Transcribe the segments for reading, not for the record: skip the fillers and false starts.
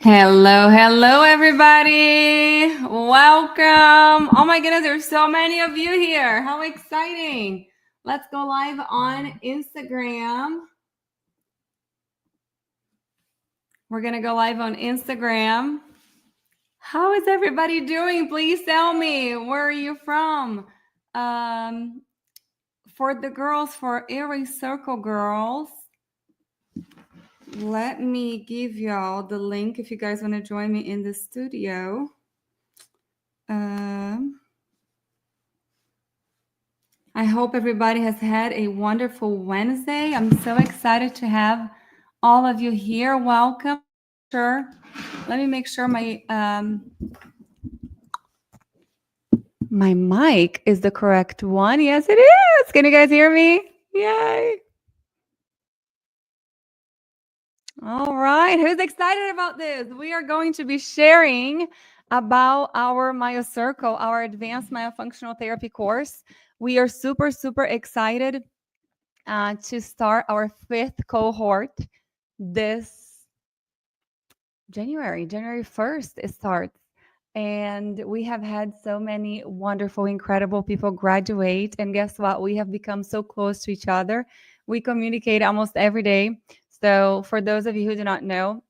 Hello, hello, everybody. Welcome. Oh my goodness, there's so many of you here. How exciting. Let's go live on Instagram. We're going to go live on Instagram. How is everybody doing? Please tell me. Where are you from? For the girls, for Aries Circle girls, let me give y'all the link if you guys want to join me in the studio. I hope everybody has had a wonderful Wednesday. I'm so excited to have all of you here. Welcome. Sure. Let me make sure my mic is the correct one. Yes, it is. Can you guys hear me? Yay. All right. Who's excited about this? We are going to be sharing about our MyoCircle, our advanced myofunctional therapy course. We are super, super excited to start our 5th cohort this January 1st it starts. And we have had so many wonderful, incredible people graduate. And guess what? We have become so close to each other. We communicate almost every day. So for those of you who do not know,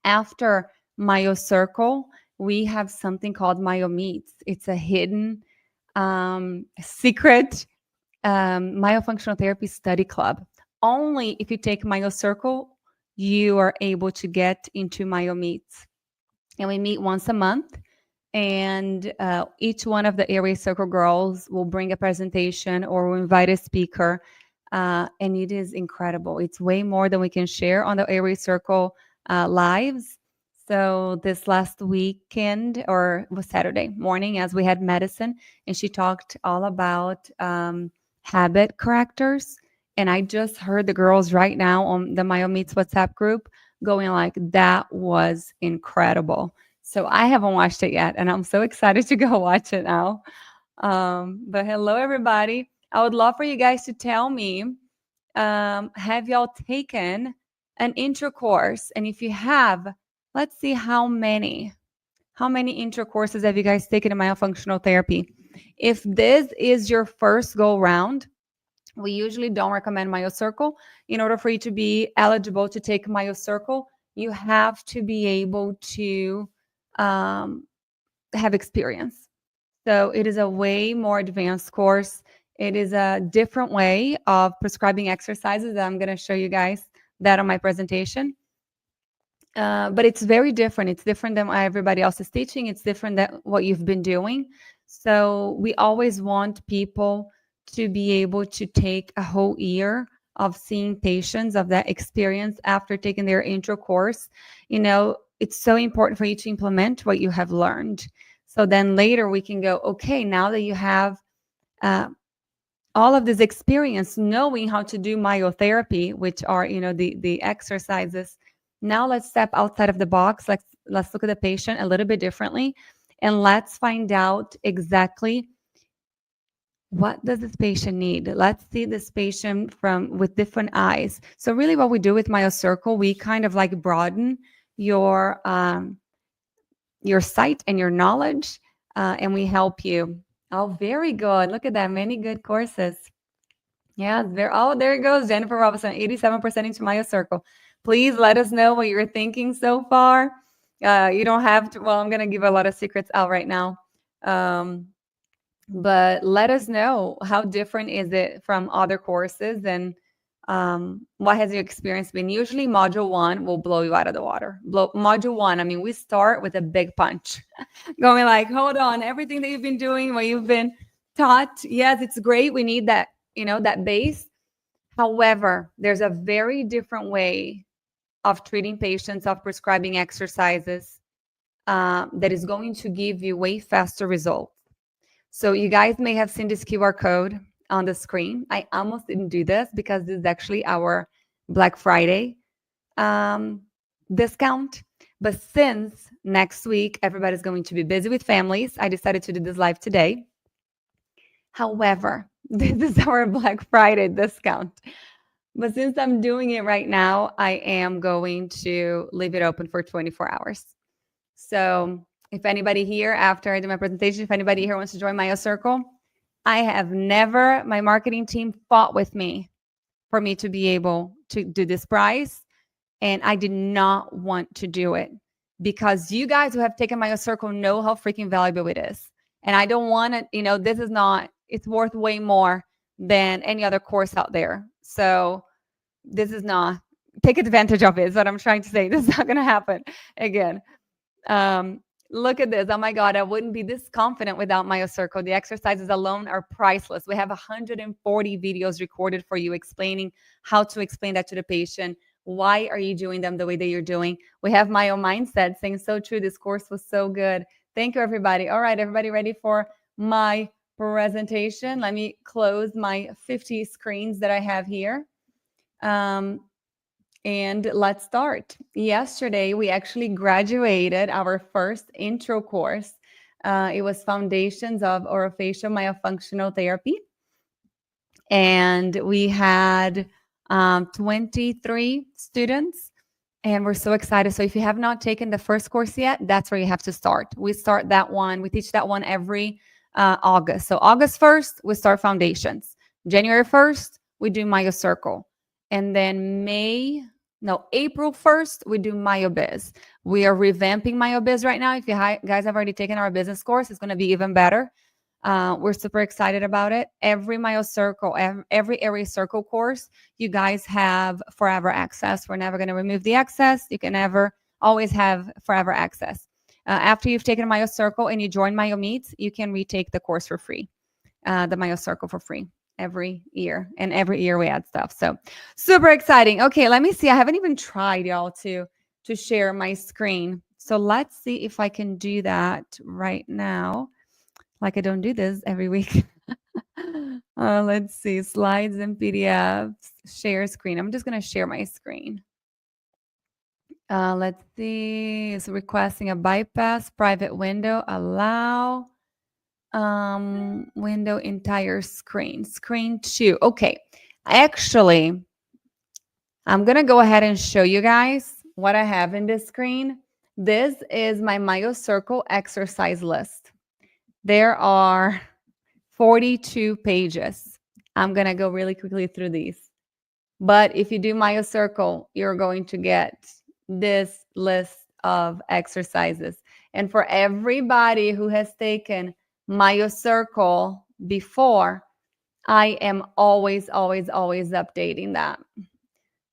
after MyoCircle, we have something called MyoMeets. It's a hidden secret myofunctional therapy study club. Only if you take MyoCircle, you are able to get into MyoMeets. And we meet once a month. And each one of the Aries Circle girls will bring a presentation or will invite a speaker. And it is incredible. It's way more than we can share on the Aries Circle lives. So this last weekend, or was Saturday morning, as we had medicine, and she talked all about habit correctors. And I just heard the girls right now on the MyoMeets WhatsApp group going like, that was incredible. So I haven't watched it yet, and I'm so excited to go watch it now. But hello, everybody. I would love for you guys to tell me, have y'all taken an intro course? And if you have, let's see how many intro courses have you guys taken in myofunctional therapy? If this is your first go round, we usually don't recommend MyoCircle. In order for you to be eligible to take MyoCircle, you have to be able to have experience. So it is a way more advanced course. It is a different way of prescribing exercises that I'm going to show you guys that on my presentation. But it's very different. It's different than what everybody else is teaching. It's different than what you've been doing. So we always want people to be able to take a whole year of seeing patients, of that experience after taking their intro course. You know, it's so important for you to implement what you have learned. So then later we can go, okay, now that you have all of this experience knowing how to do myotherapy, which are, you know, the exercises, now let's step outside of the box. Let's look at the patient a little bit differently, and let's find out exactly what does this patient need. Let's see this patient with different eyes. So really what we do with MyoCircle, we kind of like broaden your sight and your knowledge, and we help you. Oh, very good. Look at that. Many good courses. Yeah, there it goes. Jennifer Robinson, 87% into MyoCircle. Please let us know what you're thinking so far. You don't have to, well, I'm going to give a lot of secrets out right now. But let us know, how different is it from other courses, and what has your experience been? Usually module 1 will blow you out of the water. Module 1, I mean, we start with a big punch going like, hold on, everything that you've been doing, what you've been taught, yes, it's great. We need that, you know, that base. However, there's a very different way of treating patients, of prescribing exercises that is going to give you way faster results. So you guys may have seen this QR code on the screen. I almost didn't do this because this is actually our Black Friday discount. But since next week, everybody's going to be busy with families, I decided to do this live today. However, this is our Black Friday discount. But since I'm doing it right now, I am going to leave it open for 24 hours. So if anybody here, after I do my presentation, if anybody here wants to join MyoCircle, I have never, my marketing team fought with me for me to be able to do this price. And I did not want to do it because you guys who have taken MyoCircle know how freaking valuable it is. And I don't want to, this is not, it's worth way more than any other course out there. So this is not, take advantage of it is what I'm trying to say. This is not going to happen again. Look at this. Oh my God, I wouldn't be this confident without MyoCircle. The exercises alone are priceless. We have 140 videos recorded for you explaining how to explain that to the patient. Why are you doing them the way that you're doing? We have Myo Mindset saying, so true. This course was so good. Thank you, everybody. All right, everybody ready for my presentation? Let me close my 50 screens that I have here. And let's start. Yesterday, we actually graduated our first intro course. It was Foundations of Orofacial Myofunctional Therapy. And we had 23 students. And we're so excited. So if you have not taken the first course yet, that's where you have to start. We start that one. We teach that one every August. So August 1st, we start Foundations. January 1st, we do MyoCircle. And then April 1st, we do MyoBiz. We are revamping MyoBiz right now. If you guys have already taken our business course, it's going to be even better. We're super excited about it. Every MyoCircle, every Area Circle course, you guys have forever access. We're never going to remove the access. You can always have forever access. After you've taken MyoCircle and you join MyoMeets, you can retake the course for free, the MyoCircle for free. Every year, and every year we add stuff. So super exciting. Okay, let me see. I haven't even tried, y'all, to share my screen. So let's see if I can do that right now. Like I don't do this every week. Let's see, slides and PDFs, share screen. I'm just gonna share my screen. Let's see. It's requesting a bypass private window. Allow. Window entire screen 2. Okay, actually I'm gonna go ahead and show you guys what I have in this screen. This is my MyoCircle exercise list. There are 42 pages. I'm gonna go really quickly through these, but if you do MyoCircle, you're going to get this list of exercises. And for everybody who has taken MyoCircle before, I am always updating that.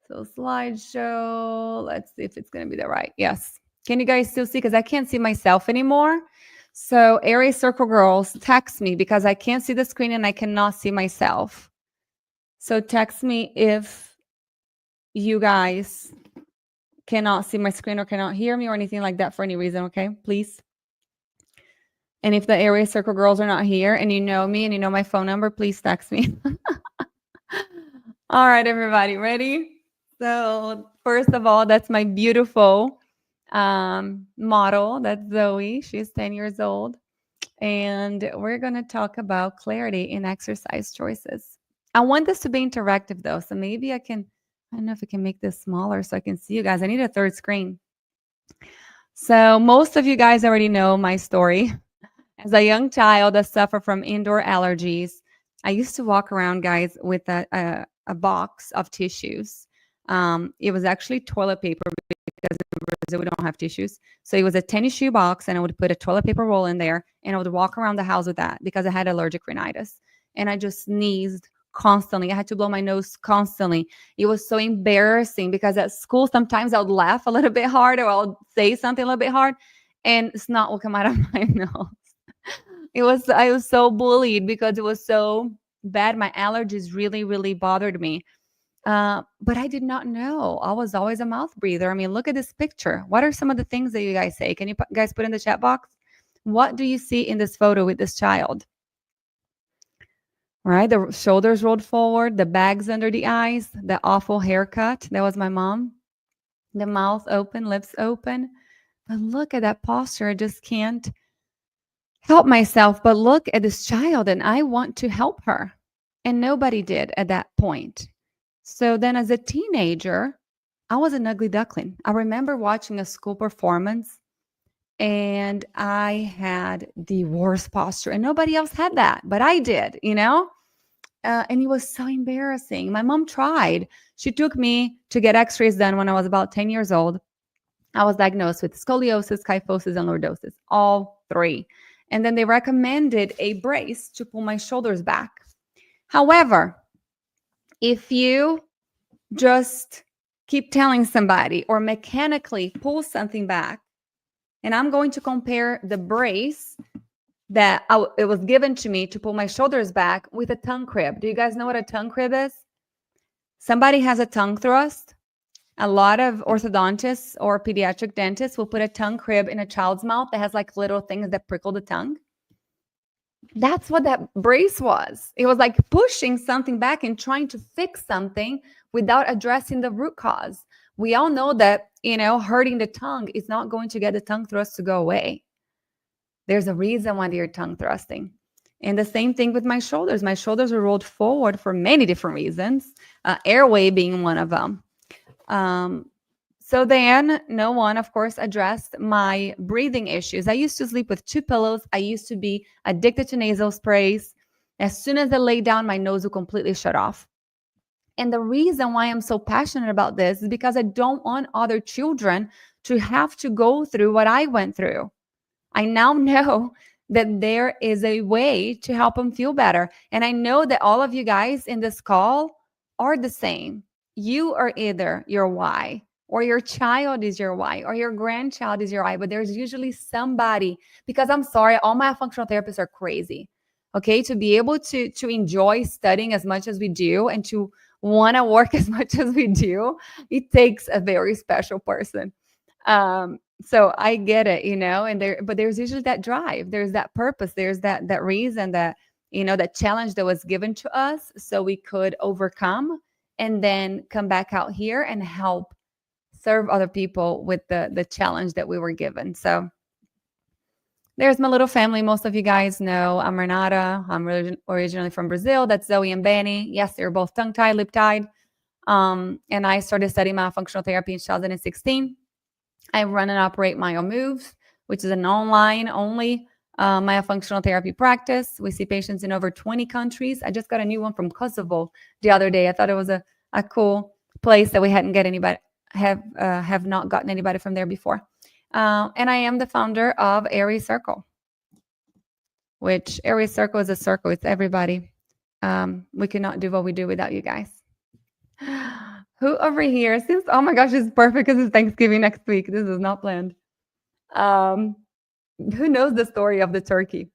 So slideshow, let's see if it's going to be the right. Yes. Can you guys still see? Because I can't see myself anymore. So Area Circle girls, text me because I can't see the screen and I cannot see myself. So text me if you guys cannot see my screen or cannot hear me or anything like that for any reason, okay? Please. And if the Area Circle girls are not here and you know me and you know my phone number, please text me. All right, everybody, ready? So first of all, that's my beautiful model. That's Zoe. She's 10 years old. And we're going to talk about clarity in exercise choices. I want this to be interactive, though. So maybe I don't know if I can make this smaller so I can see you guys. I need a third screen. So most of you guys already know my story. As a young child that suffered from indoor allergies, I used to walk around, guys, with a box of tissues. It was actually toilet paper because in Brazil we don't have tissues. So it was a tennis shoe box, and I would put a toilet paper roll in there, and I would walk around the house with that because I had allergic rhinitis. And I just sneezed constantly. I had to blow my nose constantly. It was so embarrassing because at school, sometimes I would laugh a little bit hard or I'll say something a little bit hard, and snot will come out of my nose. I was so bullied because it was so bad. My allergies really bothered me. But I did not know. I was always a mouth breather. I mean, look at this picture. What are some of the things that you guys say? Can you guys put in the chat box? What do you see in this photo with this child? Right, the shoulders rolled forward, the bags under the eyes, the awful haircut. That was my mom. The mouth open, lips open. But look at that posture. I just can't help myself but look at this child, and I want to help her. And nobody did at that point. So then as a teenager, I was an ugly duckling. I remember watching a school performance and I had the worst posture, and nobody else had that, but I did, and it was so embarrassing. My mom tried. She took me to get x-rays done when I was about 10 years old. I was diagnosed with scoliosis, kyphosis, and lordosis, all three. And then they recommended a brace to pull my shoulders back. However, if you just keep telling somebody or mechanically pull something back, and I'm going to compare the brace that it was given to me to pull my shoulders back with a tongue crib. Do you guys know what a tongue crib is? Somebody has a tongue thrust. A lot of orthodontists or pediatric dentists will put a tongue crib in a child's mouth that has like little things that prickle the tongue. That's what that brace was. It was like pushing something back and trying to fix something without addressing the root cause. We all know that, hurting the tongue is not going to get the tongue thrust to go away. There's a reason why they're tongue thrusting. And the same thing with my shoulders. My shoulders are rolled forward for many different reasons, airway being one of them. So then no one, of course, addressed my breathing issues. I used to sleep with 2 pillows. I used to be addicted to nasal sprays. As soon as I lay down, my nose would completely shut off. And the reason why I'm so passionate about this is because I don't want other children to have to go through what I went through. I now know that there is a way to help them feel better. And I know that all of you guys in this call are the same. You are either your why, or your child is your why, or your grandchild is your why, but there's usually somebody, because I'm sorry, all my functional therapists are crazy. Okay, to be able to enjoy studying as much as we do and to want to work as much as we do, it takes a very special person. So I get it, but there's usually that drive, there's that purpose, there's that reason, that that challenge that was given to us so we could overcome and then come back out here and help serve other people with the challenge that we were given. So there's my little family. Most of you guys know I'm Renata. I'm originally from Brazil. That's Zoe and Benny. Yes, they're both tongue-tied, lip-tied. And I started studying myofunctional therapy in 2016. I run and operate MyoMoves, which is an online-only myofunctional therapy practice. We see patients in over 20 countries. I just got a new one from Kosovo the other day. I thought it was a cool place that we hadn't get anybody have not gotten anybody from there before. And I am the founder of Aries Circle, which Aries Circle is a circle. It's everybody. We cannot do what we do without you guys. Who over here seems, oh my gosh, it's perfect because it's Thanksgiving next week. This is not planned. Who knows the story of the turkey?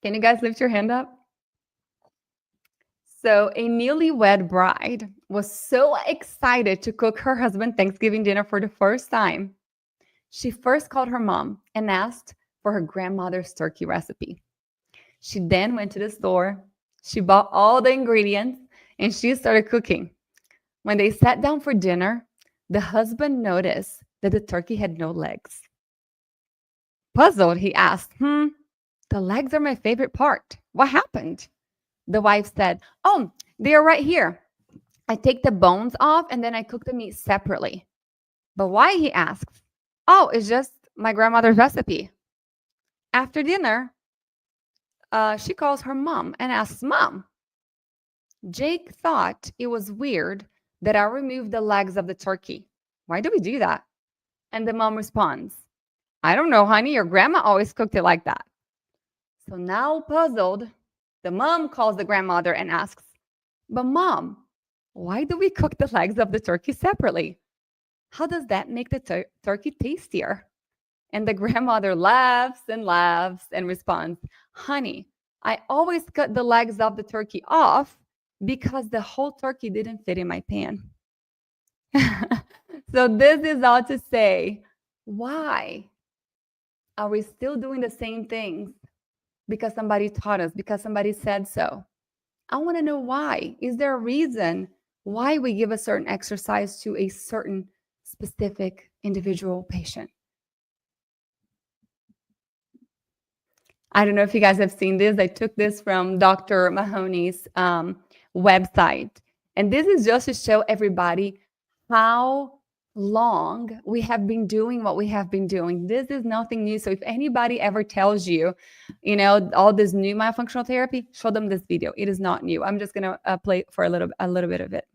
Can you guys lift your hand up? So a newlywed bride was so excited to cook her husband Thanksgiving dinner for the first time. She first called her mom and asked for her grandmother's turkey recipe. She then went to the store. She bought all the ingredients and she started cooking. When they sat down for dinner, the husband noticed that the turkey had no legs. Puzzled, he asked, the legs are my favorite part. What happened? The wife said, oh, they are right here. I take the bones off and then I cook the meat separately. But why, he asked. Oh, it's just my grandmother's recipe. After dinner, she calls her mom and asks, Mom, Jake thought it was weird that I removed the legs of the turkey. Why do we do that? And the mom responds, I don't know, honey. Your grandma always cooked it like that. So now puzzled, the mom calls the grandmother and asks, but Mom, why do we cook the legs of the turkey separately? How does that make the turkey tastier? And the grandmother laughs and responds, honey, I always cut the legs of the turkey off because the whole turkey didn't fit in my pan. So this is all to say, why are we still doing the same things? Because somebody taught us, because somebody said so. I want to know why. Is there a reason why we give a certain exercise to a certain specific individual patient? I don't know if you guys have seen this. I took this from Dr. Mahoney's website. And this is just to show everybody how long we have been doing what we have been doing. This is nothing new. So if anybody ever tells you, all this new myofunctional therapy, show them this video. It is not new. I'm just gonna play for a little bit of it.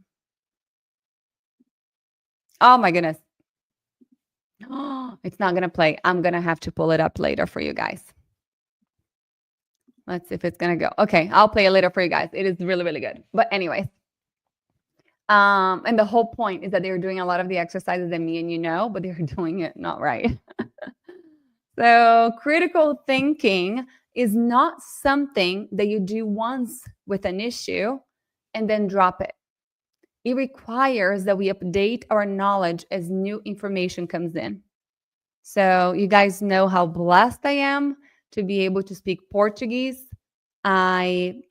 Oh my goodness. It's not gonna play. I'm gonna have to pull it up later for you guys. Let's see if it's gonna go. Okay, I'll play it later for you guys. It is really, really good. But anyways, and the whole point is that they're doing a lot of the exercises that me and you know, but they're doing it not right. So critical thinking is not something that you do once with an issue and then drop it. It requires that we update our knowledge as new information comes in. So you guys know how blessed I am to be able to speak Portuguese. I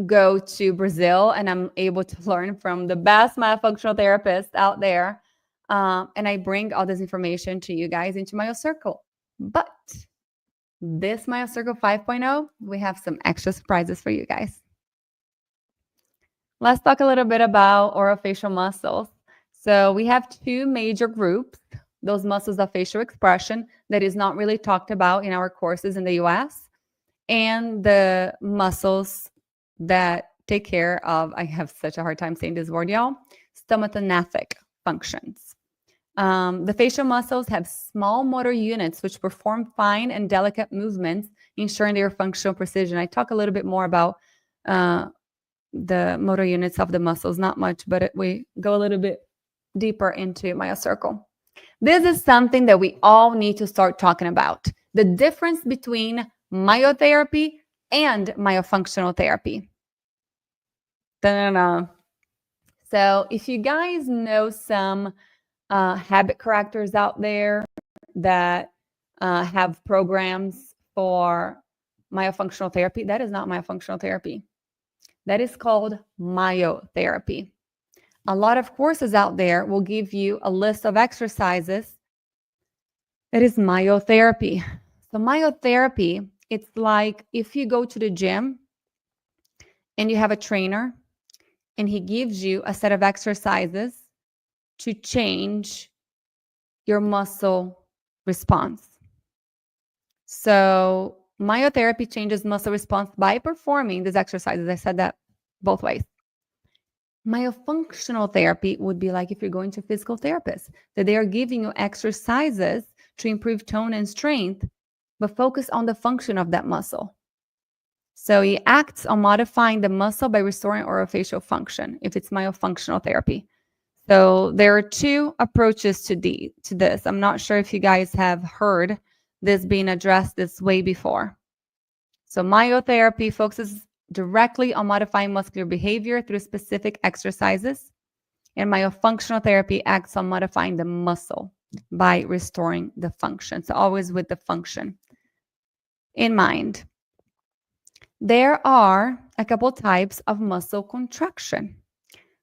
go to Brazil and I'm able to learn from the best myofunctional therapists out there. And I bring all this information to you guys into MyoCircle. But this MyoCircle 5.0, we have some extra surprises for you guys. Let's talk a little bit about orofacial muscles. So we have two major groups, those muscles of facial expression that is not really talked about in our courses in the US, and the muscles that take care of, I have such a hard time saying this word, y'all, stomatognathous functions. The facial muscles have small motor units which perform fine and delicate movements, ensuring their functional precision. I talk a little bit more about the motor units of the muscles, not much, but we go a little bit deeper into MyoCircle. This is something that we all need to start talking about. The difference between myotherapy and myofunctional therapy. Da-da-da. So if you guys know some habit correctors out there that have programs for myofunctional therapy, that is not myofunctional therapy. That is called myotherapy. A lot of courses out there will give you a list of exercises that is myotherapy. So myotherapy, it's like if you go to the gym and you have a trainer and he gives you a set of exercises to change your muscle response. So myotherapy changes muscle response by performing these exercises. I said that both ways. Myofunctional therapy would be like if you're going to a physical therapist, that they are giving you exercises to improve tone and strength, but focus on the function of that muscle. So it acts on modifying the muscle by restoring orofacial function if it's myofunctional therapy. So there are two approaches to this. I'm not sure if you guys have heard this being addressed this way before. So myotherapy focuses directly on modifying muscular behavior through specific exercises, and myofunctional therapy acts on modifying the muscle by restoring the function. So always with the function in mind. There are a couple types of muscle contraction.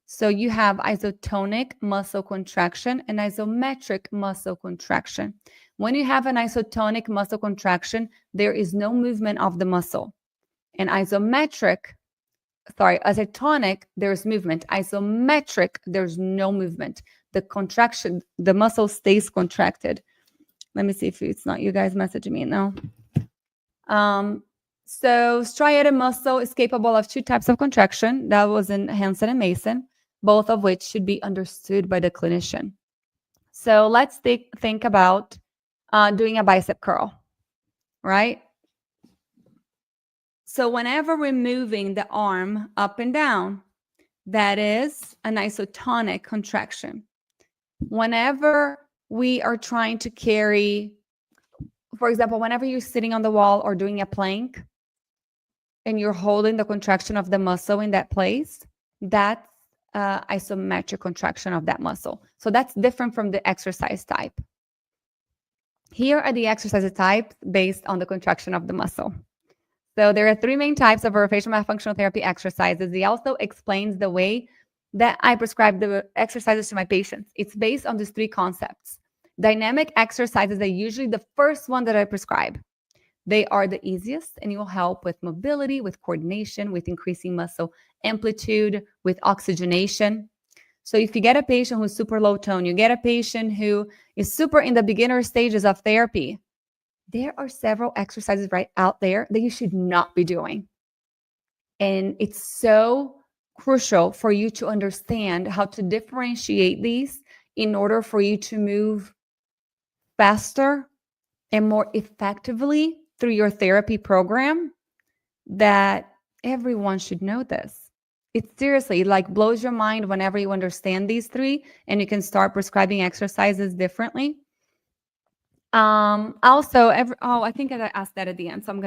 So you have isotonic muscle contraction and isometric muscle contraction. When you have an isotonic muscle contraction, there is no movement of the muscle. And isotonic, there's movement. Isometric, there's no movement. The contraction, the muscle stays contracted. Let me see if it's not you guys messaging me now. So striated muscle is capable of two types of contraction. That was in Hansen and Mason, both of which should be understood by the clinician. So let's think about doing a bicep curl, right? So whenever we're moving the arm up and down, that is an isotonic contraction. Whenever we are trying to carry, for example, whenever you're sitting on the wall or doing a plank and you're holding the contraction of the muscle in that place, that's isometric contraction of that muscle. So that's different from the exercise type. Here are the exercise types based on the contraction of the muscle. So there are three main types of orofacial myofunctional therapy exercises. He also explains the way that I prescribe the exercises to my patients. It's based on these three concepts. Dynamic exercises are usually the first one that I prescribe. They are the easiest, and it will help with mobility, with coordination, with increasing muscle amplitude, with oxygenation. So if you get a patient who's super low tone, you get a patient who is super in the beginner stages of therapy, there are several exercises right out there that you should not be doing. And it's so crucial for you to understand how to differentiate these in order for you to move faster and more effectively through your therapy program, that everyone should know this. It seriously like blows your mind whenever you understand these three and you can start prescribing exercises differently. I think I asked that at the end, so I'm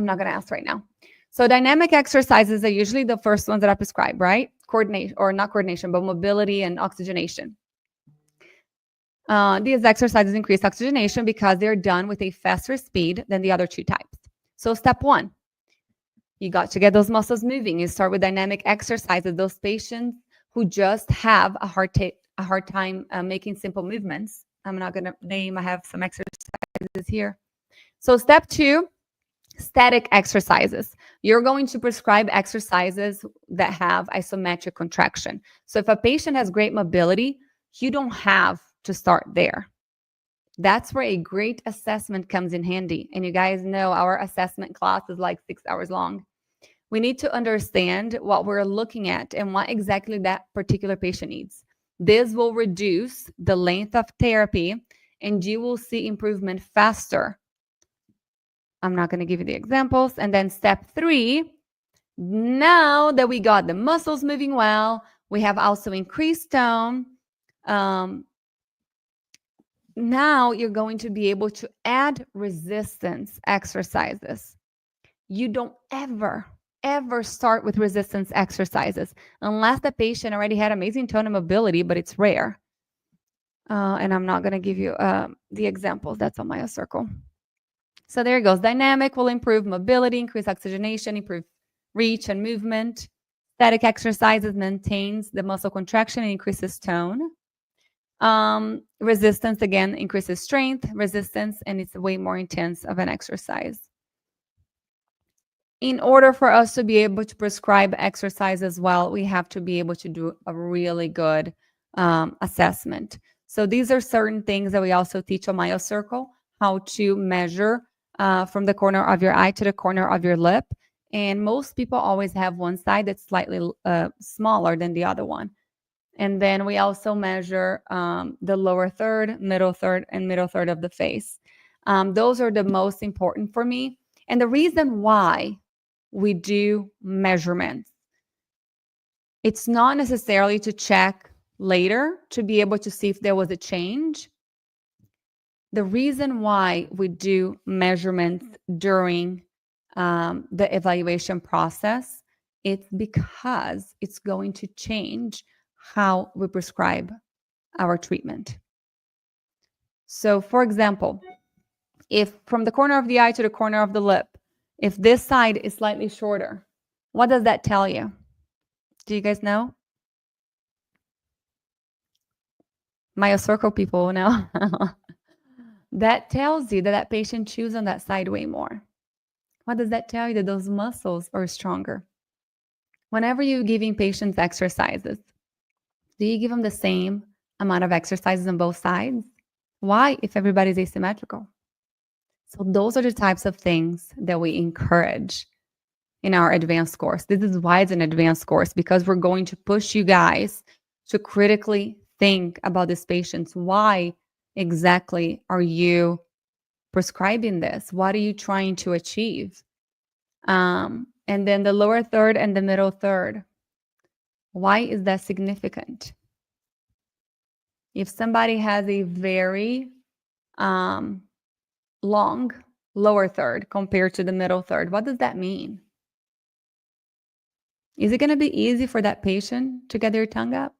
not gonna ask right now. So dynamic exercises are usually the first ones that I prescribe, right? Coordination, or not coordination, but mobility and oxygenation. These exercises increase oxygenation because they're done with a faster speed than the other two types. So step one, you got to get those muscles moving. You start with dynamic exercises. Those patients who just have a hard time making simple movements. I'm not going to name, I have some exercises here. So step two, static exercises. You're going to prescribe exercises that have isometric contraction. So if a patient has great mobility, you don't have to start there. That's where a great assessment comes in handy. And you guys know our assessment class is like 6 hours long. We need to understand what we're looking at and what exactly that particular patient needs. This will reduce the length of therapy and you will see improvement faster. I'm not going to give you the examples. And then step three, now that we got the muscles moving well, we have also increased tone. Now you're going to be able to add resistance exercises. You don't ever start with resistance exercises unless the patient already had amazing tone and mobility, but it's rare. And I'm not going to give you the examples. That's on MyoCircle. So there it goes. Dynamic will improve mobility, increase oxygenation, improve reach and movement. Static exercises maintains the muscle contraction and increases tone. Resistance, again, increases strength, resistance, and it's way more intense of an exercise. In order for us to be able to prescribe exercise as well, we have to be able to do a really good assessment. So these are certain things that we also teach on MyoCircle, how to measure from the corner of your eye to the corner of your lip. And most people always have one side that's slightly smaller than the other one. And then we also measure the lower third, middle third, and middle third of the face. Those are the most important for me. And the reason why we do measurements, it's not necessarily to check later to be able to see if there was a change. The reason why we do measurements during the evaluation process, it's because it's going to change how we prescribe our treatment. So for example, if from the corner of the eye to the corner of the lip, if this side is slightly shorter, what does that tell you? Do you guys know? MyoCircle people know. That tells you that that patient chews on that side way more. What does that tell you? That those muscles are stronger. Whenever you're giving patients exercises, do you give them the same amount of exercises on both sides? Why, if everybody's asymmetrical? So those are the types of things that we encourage in our advanced course. This is why it's an advanced course, because we're going to push you guys to critically think about these patients. Why exactly are you prescribing this? What are you trying to achieve? And then the lower third and the middle third. Why is that significant? If somebody has a very long lower third compared to the middle third, what does that mean? Is it going to be easy for that patient to get their tongue up?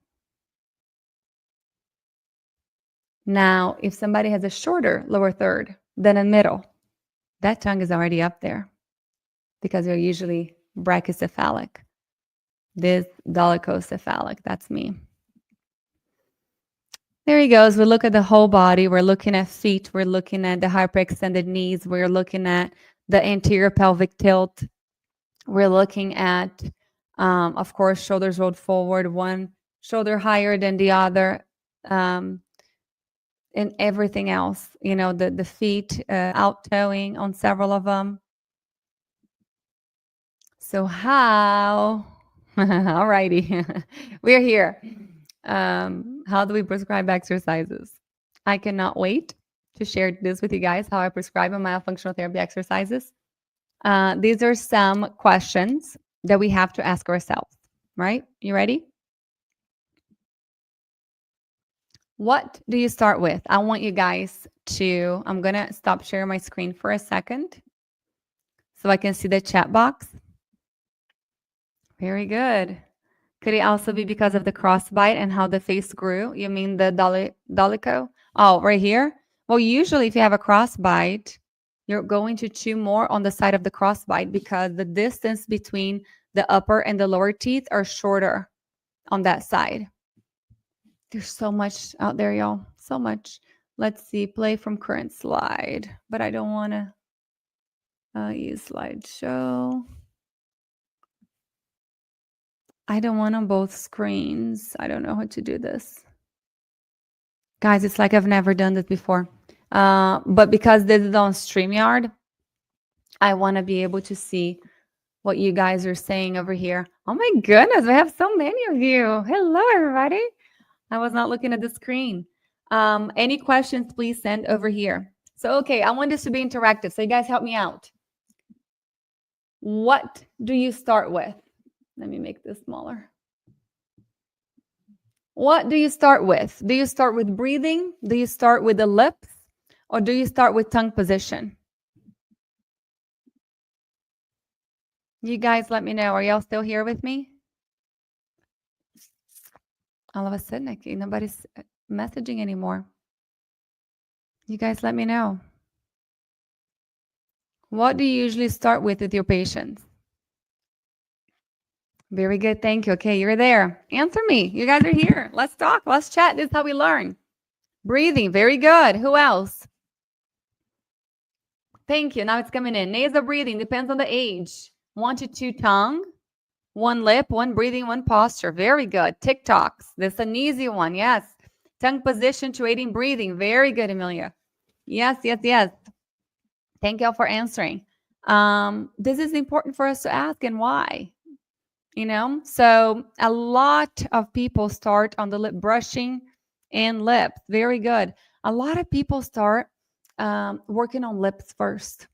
Now, if somebody has a shorter lower third than a middle, that tongue is already up there because they're usually brachycephalic. This dolichocephalic, that's me. There he goes. We look at the whole body. We're looking at feet. We're looking at the hyperextended knees. We're looking at the anterior pelvic tilt. We're looking at, of course, shoulders rolled forward, one shoulder higher than the other, and everything else, the feet out toeing on several of them. So how, all righty, we're here. How do we prescribe exercises? I cannot wait to share this with you guys, how I prescribe myofunctional therapy exercises. These are some questions that we have to ask ourselves, right? You ready? What do you start with? I want you guys to, I'm going to stop sharing my screen for a second so I can see the chat box. Very good. Could it also be because of the crossbite and how the face grew? You mean the dolicho? Oh, right here? Well, usually if you have a crossbite, you're going to chew more on the side of the crossbite because the distance between the upper and the lower teeth are shorter on that side. There's so much out there, y'all. So much. Let's see. Play from current slide. But I don't want to use slideshow. I don't want on both screens. I don't know how to do this. Guys, it's like I've never done this before. But because this is on StreamYard, I want to be able to see what you guys are saying over here. Oh my goodness, we have so many of you. Hello, everybody. I was not looking at the screen. Any questions, please send over here. So, okay, I want this to be interactive. So you guys help me out. What do you start with? Let me make this smaller. What do you start with? Do you start with breathing? Do you start with the lips? Or do you start with tongue position? You guys let me know. Are y'all still here with me? All of a sudden, nobody's messaging anymore. You guys let me know. What do you usually start with your patients? Very good. Thank you. Okay, you're there. Answer me. You guys are here. Let's talk. Let's chat. This is how we learn. Breathing. Very good. Who else? Thank you. Now it's coming in. Nasal breathing depends on the age. 1 to 2 tongue, 1 lip, 1 breathing, 1 posture. Very good. TikToks. This is an easy one. Yes. Tongue position to aiding breathing. Very good, Amelia. Yes, yes, yes. Thank you all for answering. This is important for us to ask, and why? So a lot of people start on the lip brushing and lips. Very good. A lot of people start working on lips first.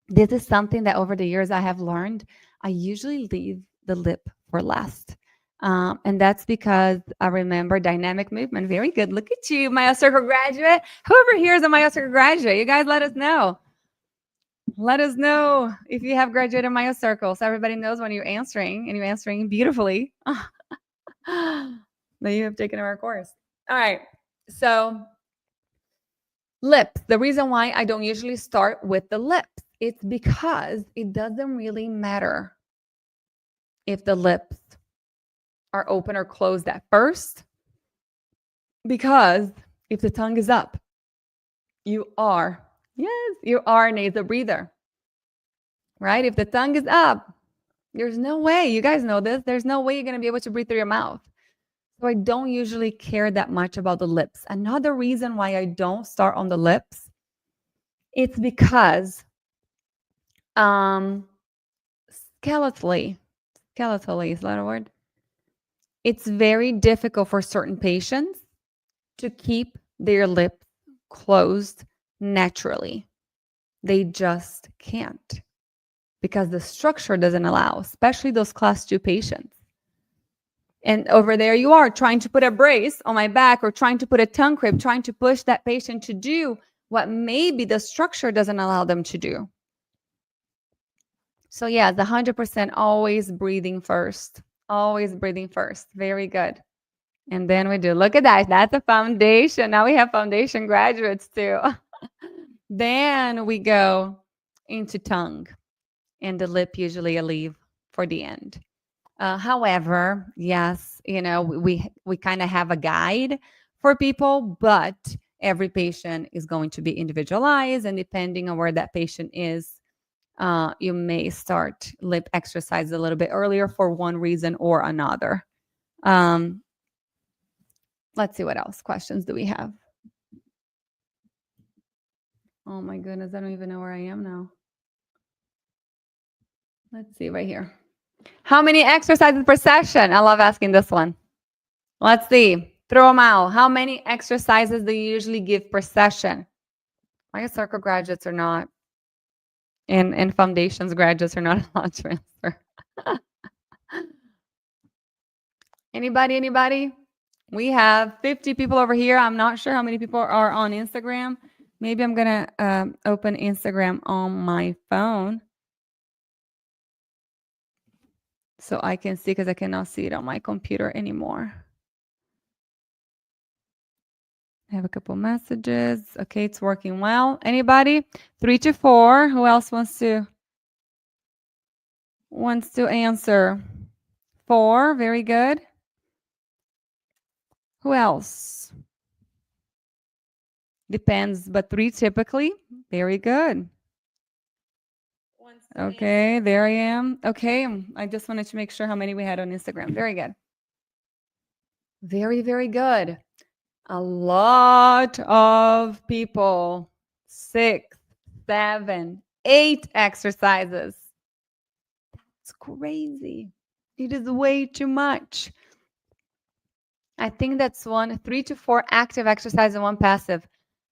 This is something that over the years I have learned. I usually leave the lip for last. And that's because I remember dynamic movement. Very good. Look at you, MyoCircle graduate. Whoever here is a MyoCircle graduate, you guys let us know. Let us know if you have graduated MyoCircle, so everybody knows when you're answering, and you're answering beautifully. That you have taken our course. All right. So lips. The reason why I don't usually start with the lips, it's because it doesn't really matter if the lips are open or closed at first, because if the tongue is up, you are a nasal breather, right? If the tongue is up, there's no way, you guys know this, there's no way you're going to be able to breathe through your mouth. So I don't usually care that much about the lips. Another reason why I don't start on the lips, it's because skeletally, is that a word? It's very difficult for certain patients to keep their lips closed naturally. They just can't, because the structure doesn't allow, especially those class 2 patients. And over there you are trying to put a brace on my back, or trying to put a tongue crib, trying to push that patient to do what maybe the structure doesn't allow them to do. So yeah, the 100% always breathing first. Always breathing first. Very good. And then we do, look at that. That's a foundation. Now we have foundation graduates too. Then we go into tongue, and the lip usually I leave for the end. However, yes, we kind of have a guide for people, but every patient is going to be individualized, and depending on where that patient is, you may start lip exercise a little bit earlier for one reason or another. Let's see what else questions do we have. Oh my goodness, I don't even know where I am now. Let's see right here. How many exercises per session? I love asking this one. Let's see. Throw them out. How many exercises do you usually give per session? My circle graduates are not, and foundations graduates are not allowed to answer. Anybody? We have 50 people over here. I'm not sure how many people are on Instagram. Maybe I'm going to open Instagram on my phone so I can see, because I cannot see it on my computer anymore. I have a couple messages. Okay, it's working well. Anybody? 3 to 4. Who else wants to answer? 4. Very good. Who else? Depends, but 3 typically. Very good. Okay, there I am. Okay, I just wanted to make sure how many we had on Instagram. Very good. Very, very good. A lot of people. 6, 7, 8 exercises. That's crazy. It is way too much. I think that's 3 to 4 active exercise and 1 passive.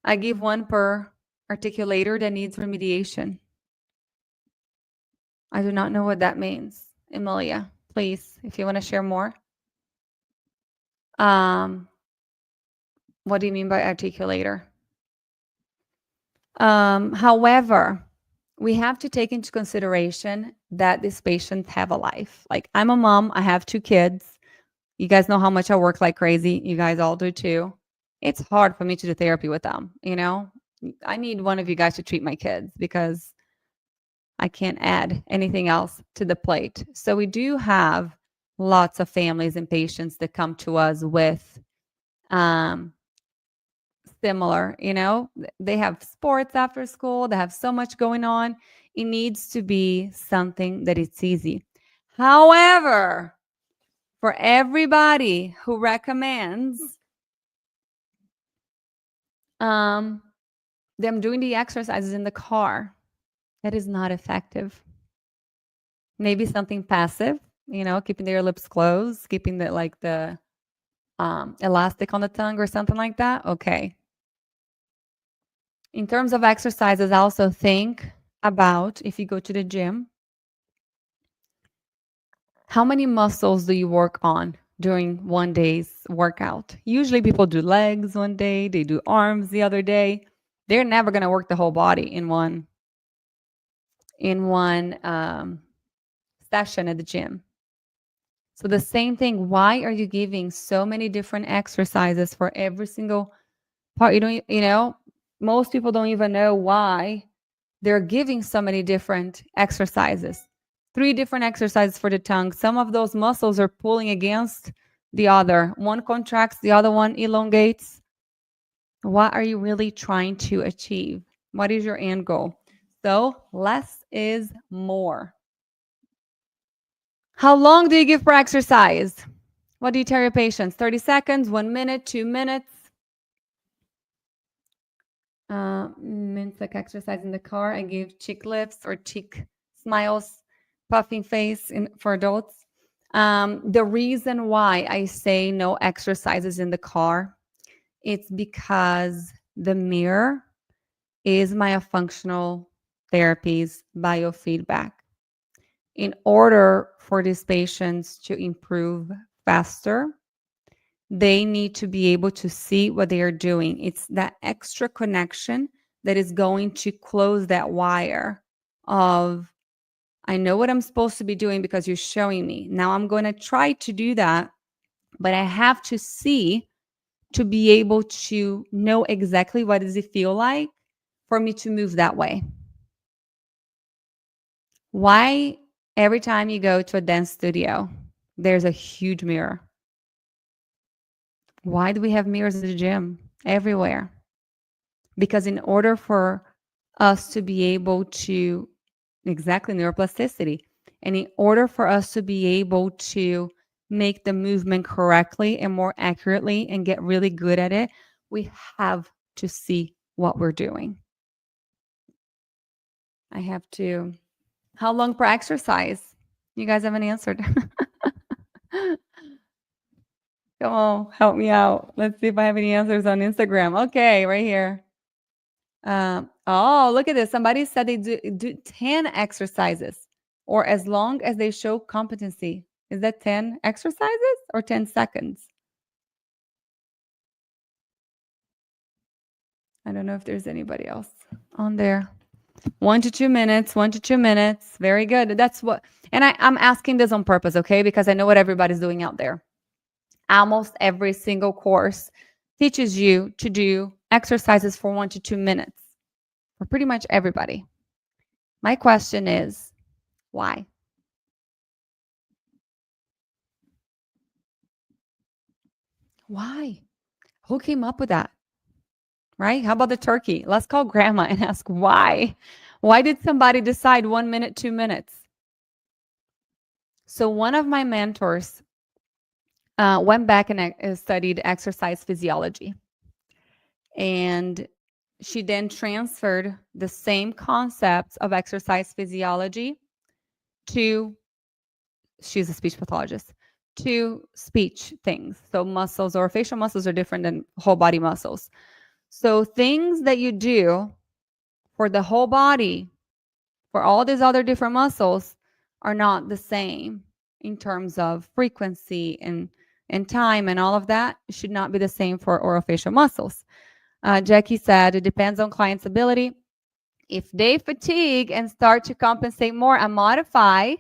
I give 1 per articulator that needs remediation. I do not know what that means. Emilia, please, if you want to share more. What do you mean by articulator? However, we have to take into consideration that these patients have a life. Like, I'm a mom, I have 2 kids. You guys know how much I work like crazy. You guys all do too. It's hard for me to do therapy with them, you know? I need one of you guys to treat my kids because I can't add anything else to the plate. So we do have lots of families and patients that come to us with similar, you know, they have sports after school, they have so much going on. It needs to be something that it's easy. However, for everybody who recommends them doing the exercises in the car, that is not effective. Maybe something passive, you know, keeping their lips closed, keeping the elastic on the tongue or something like that. Okay. In terms of exercises, I also think about, if you go to the gym, how many muscles do you work on during one day's workout? Usually people do legs one day, they do arms the other day. They're never going to work the whole body in one session at the gym. So the same thing, why are you giving so many different exercises for every single part? You know, most people don't even know why they're giving so many different exercises. 3 different exercises for the tongue. Some of those muscles are pulling against the other. One contracts, the other one elongates. What are you really trying to achieve? What is your end goal? So less is more. How long do you give for exercise? What do you tell your patients? 30 seconds, 1 minute, 2 minutes? Means like exercise in the car. I give cheek lifts or cheek smiles, puffing face for adults. The reason why I say no exercises in the car, it's because the mirror is myofunctional therapy's biofeedback. In order for these patients to improve faster, they need to be able to see what they are doing. It's that extra connection that is going to close that wire of, I know what I'm supposed to be doing because you're showing me. Now I'm going to try to do that, but I have to see to be able to know exactly what does it feel like for me to move that way. Why every time you go to a dance studio, there's a huge mirror? Why do we have mirrors in the gym everywhere? Because in order for us to be able to Exactly, neuroplasticity. And in order for us to be able to make the movement correctly and more accurately and get really good at it, we have to see what we're doing. I have to. How long per exercise? You guys haven't answered. Come on, help me out. Let's see if I have any answers on Instagram. Okay, right here. Oh, look at this. Somebody said they do 10 exercises or as long as they show competency. Is that 10 exercises or 10 seconds? I don't know if there's anybody else on there. 1 to 2 minutes, 1 to 2 minutes. Very good. That's what, and I'm asking this on purpose, okay? Because I know what everybody's doing out there. Almost every single course teaches you to do exercises for 1 to 2 minutes for pretty much everybody. My question is, why? Why? Who came up with that? Right? How about the turkey? Let's call grandma and ask why. Why did somebody decide 1 minute, 2 minutes? So one of my mentors went back and studied exercise physiology. And she then transferred the same concepts of exercise physiology to, she's a speech pathologist, to speech things. So muscles or facial muscles are different than whole body muscles. So things that you do for the whole body, for all these other different muscles, are not the same in terms of frequency and time and all of that. It should not be the same for orofacial muscles. Jackie said it depends on client's ability. If they fatigue and start to compensate more and modify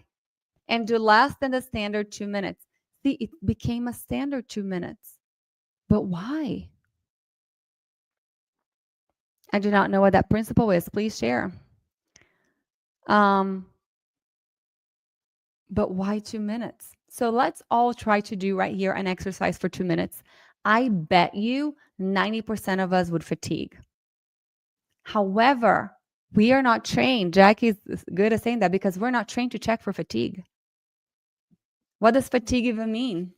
and do less than the standard 2 minutes. See, it became a standard 2 minutes. But why? I do not know what that principle is. Please share. But why 2 minutes? So let's all try to do right here an exercise for 2 minutes. I bet you 90% of us would fatigue. However, we are not trained. Jackie's good at saying that because we're not trained to check for fatigue. What does fatigue even mean?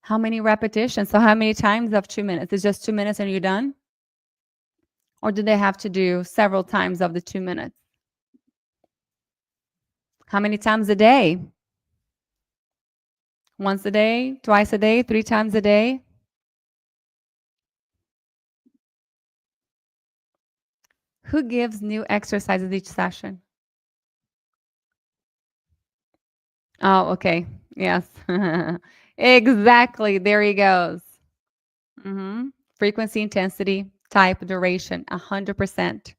How many repetitions? So how many times of 2 minutes? It's just 2 minutes and you're done? Or do they have to do several times of the 2 minutes? How many times a day? Once a day, twice a day, 3 times a day? Who gives new exercises each session? Oh, okay. Yes. Exactly. There he goes. Frequency, intensity, type, duration, 100%.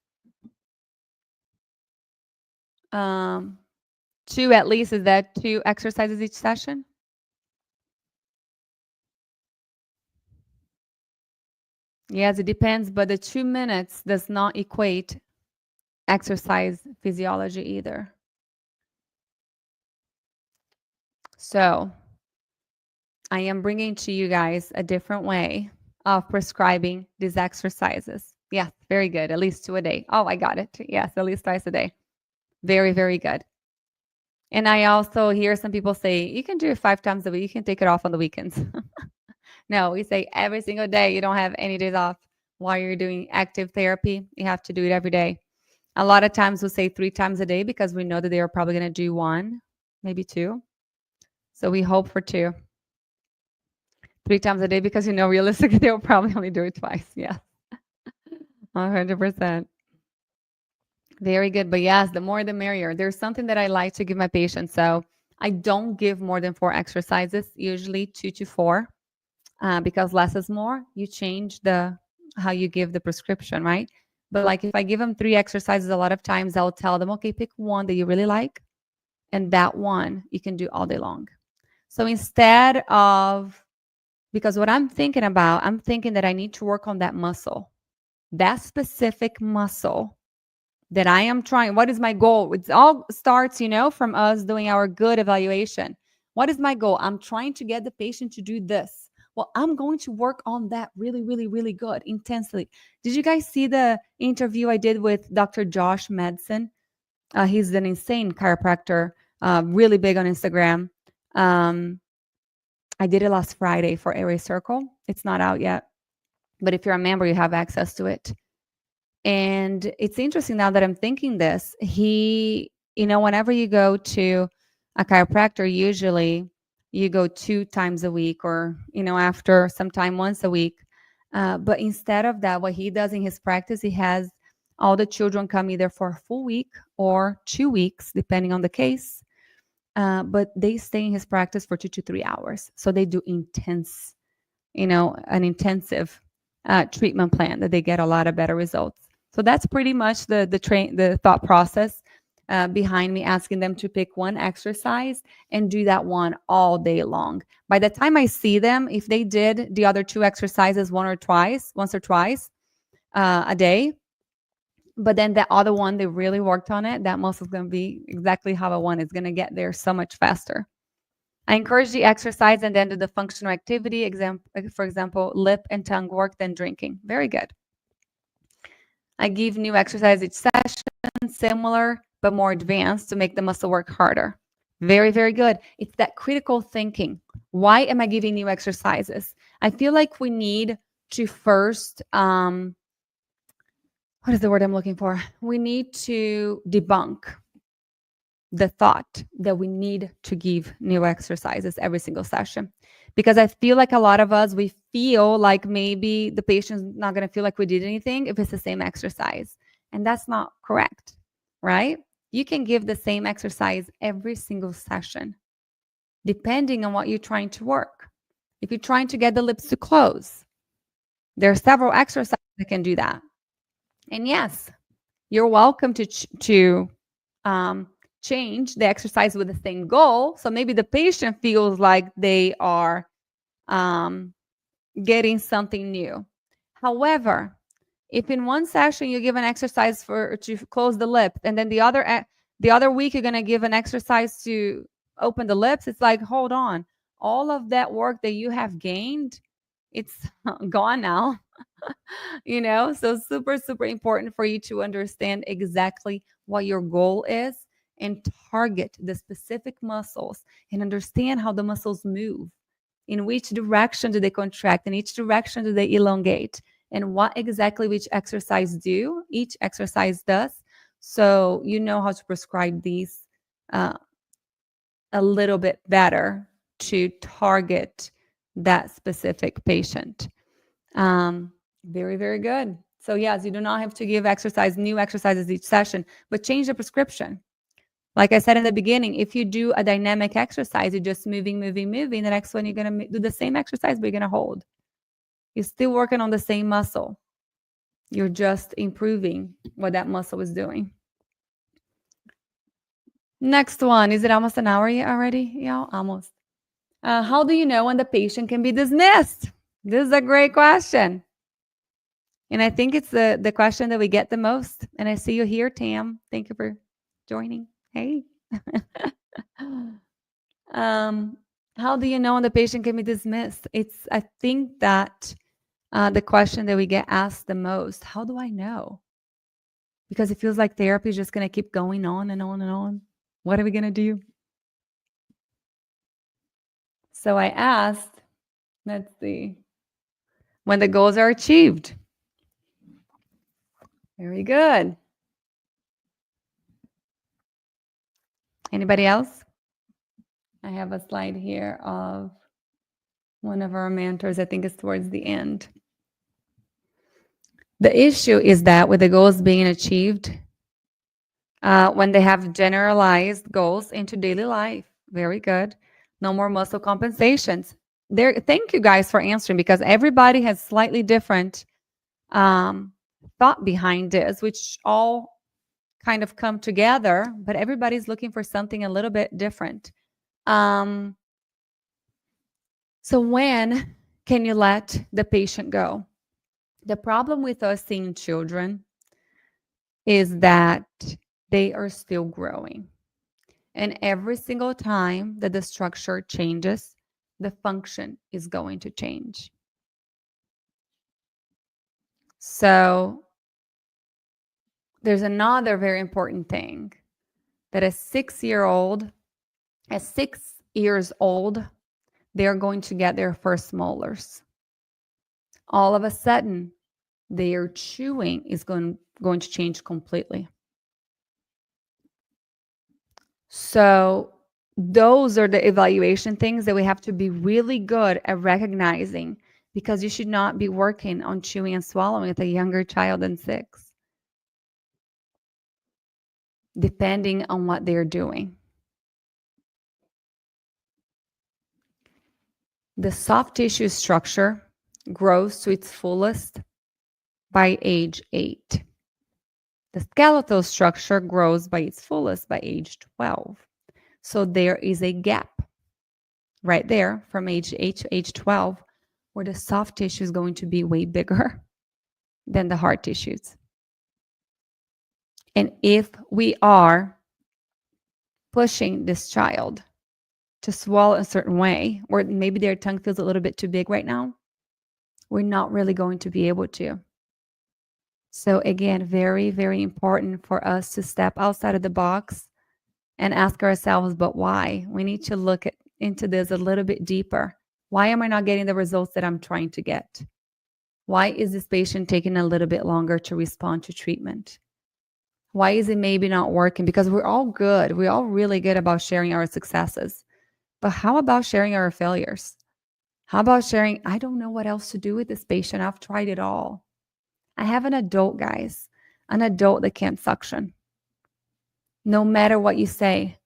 2 at least, is that 2 exercises each session? Yes, it depends, but the 2 minutes does not equate exercise physiology either. So I am bringing to you guys a different way of prescribing these exercises. Yes, very good. At least 2 a day. Oh, I got it. Yes, at least twice a day. Very, very good. And I also hear some people say, you can do it 5 times a week. You can take it off on the weekends. No, we say every single day. You don't have any days off while you're doing active therapy. You have to do it every day. A lot of times we'll say 3 times a day because we know that they are probably going to do 1, maybe 2. So we hope for 2. 3 times a day because, realistically, they'll probably only do it twice. Yeah. 100%. Very good. But yes, the more the merrier. There's something that I like to give my patients. So I don't give more than 4 exercises, usually 2 to 4, because less is more. You change how you give the prescription, right? But like if I give them 3 exercises, a lot of times I'll tell them, okay, pick one that you really like. And that one you can do all day long. So instead of, because what I'm thinking that I need to work on that muscle, that specific muscle that I am trying. What is my goal? It all starts, from us doing our good evaluation. What is my goal? I'm trying to get the patient to do this. Well, I'm going to work on that really, really, really good, intensely. Did you guys see the interview I did with Dr. Josh Madsen? He's an insane chiropractor, really big on Instagram. I did it last Friday for Airway Circle. It's not out yet, but if you're a member, you have access to it. And it's interesting now that I'm thinking this. Whenever you go to a chiropractor, usually you go 2 times a week or, after some time once a week. But instead of that, what he does in his practice, he has all the children come either for a full week or 2 weeks, depending on the case. But they stay in his practice for 2 to 3 hours. So they do intense, an intensive treatment plan that they get a lot of better results. So that's pretty much the thought process behind me asking them to pick one exercise and do that one all day long. By the time I see them, if they did the other 2 exercises once or twice a day, but then the other one, they really worked on it, that muscle is going to be exactly how I want. It's going to get there so much faster. I encourage the exercise and then do the functional activity, for example, lip and tongue work, then drinking. Very good. I give new exercise each session, similar but more advanced to make the muscle work harder. Very, very good. It's that critical thinking. Why am I giving new exercises? I feel like we need to first, what is the word I'm looking for? We need to debunk the thought that we need to give new exercises every single session. Because I feel like a lot of us, we feel like maybe the patient's not going to feel like we did anything if it's the same exercise. And that's not correct, right? You can give the same exercise every single session, depending on what you're trying to work. If you're trying to get the lips to close, there are several exercises that can do that. And yes, you're welcome to change the exercise with the same goal. So maybe the patient feels like they are getting something new. However, if in one session you give an exercise to close the lip, and then the other week you're going to give an exercise to open the lips, it's like, hold on, all of that work that you have gained, it's gone now. So super, super important for you to understand exactly what your goal is and target the specific muscles and understand how the muscles move. In which direction do they contract? In each direction do they elongate? And what exactly each exercise does. So you know how to prescribe these a little bit better to target that specific patient. Very, very good. So yes, you do not have to give new exercises each session, but change the prescription. Like I said in the beginning, if you do a dynamic exercise, you're just moving. The next one, you're going to do the same exercise, but you're going to hold. You're still working on the same muscle. You're just improving what that muscle is doing. Next one. Is it almost an hour already? Yeah, almost. How do you know when the patient can be dismissed? This is a great question. And I think it's the question that we get the most. And I see you here, Tam. Thank you for joining. Hey. How do you know when the patient can be dismissed? I think that the question that we get asked the most, how do I know? Because it feels like therapy is just going to keep going on and on and on. What are we going to do? So I asked, let's see, when the goals are achieved. Very good. Anybody else? I have a slide here of one of our mentors. I think it's towards the end. The issue is that with the goals being achieved, when they have generalized goals into daily life, very good. No more muscle compensations. Thank you guys for answering, because everybody has slightly different thought behind this, which all kind of come together, but everybody's looking for something a little bit different. So when can you let the patient go? The problem with us seeing children is that they are still growing. And every single time that the structure changes, the function is going to change. So there's another very important thing that at 6 years old, they're going to get their first molars. All of a sudden, their chewing is going to change completely. So those are the evaluation things that we have to be really good at recognizing, because you should not be working on chewing and swallowing with a younger child than 6, depending on what they're doing. The soft tissue structure grows to its fullest by age 8. The skeletal structure grows by its fullest by age 12. So there is a gap right there from age 8 to age 12 where the soft tissue is going to be way bigger than the hard tissues. And if we are pushing this child to swallow a certain way, or maybe their tongue feels a little bit too big right now, we're not really going to be able to. So again, very, very important for us to step outside of the box and ask ourselves, but why? We need to look into this a little bit deeper. Why am I not getting the results that I'm trying to get? Why is this patient taking a little bit longer to respond to treatment? Why is it maybe not working? Because we're all good. We're all really good about sharing our successes. But how about sharing our failures? How about sharing, I don't know what else to do with this patient. I've tried it all. I have an adult, guys, an adult that can't suction. No matter what you say,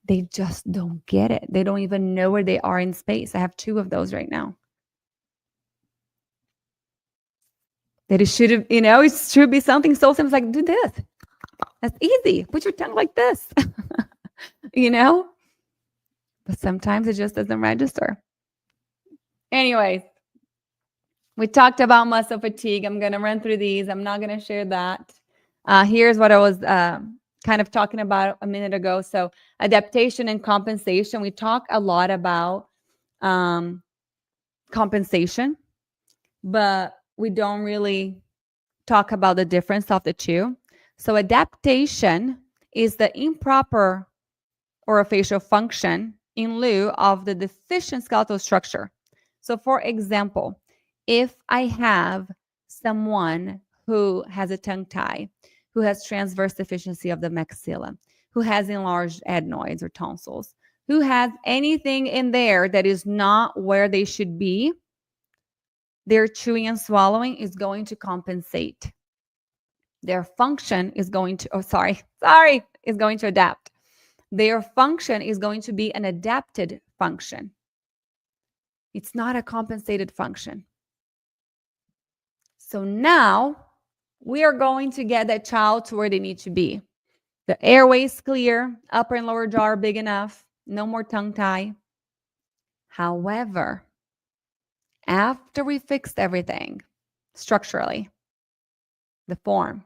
they just don't get it. They don't even know where they are in space. I have 2 of those right now. That it should have, it should be something so simple like, do this. That's easy. Put your tongue like this. But sometimes it just doesn't register. Anyways, we talked about muscle fatigue. I'm going to run through these. I'm not going to share that. Here's what I was kind of talking about a minute ago. So adaptation and compensation. We talk a lot about compensation, but we don't really talk about the difference of the two. So adaptation is the improper orofacial function in lieu of the deficient skeletal structure. So for example, if I have someone who has a tongue tie, who has transverse deficiency of the maxilla, who has enlarged adenoids or tonsils, who has anything in there that is not where they should be, their chewing and swallowing is going to compensate. Their function is going to, is going to adapt. Their function is going to be an adapted function. It's not a compensated function. So now we are going to get that child to where they need to be. The airway is clear, upper and lower jaw are big enough, no more tongue tie. However, after we fixed everything structurally, the form,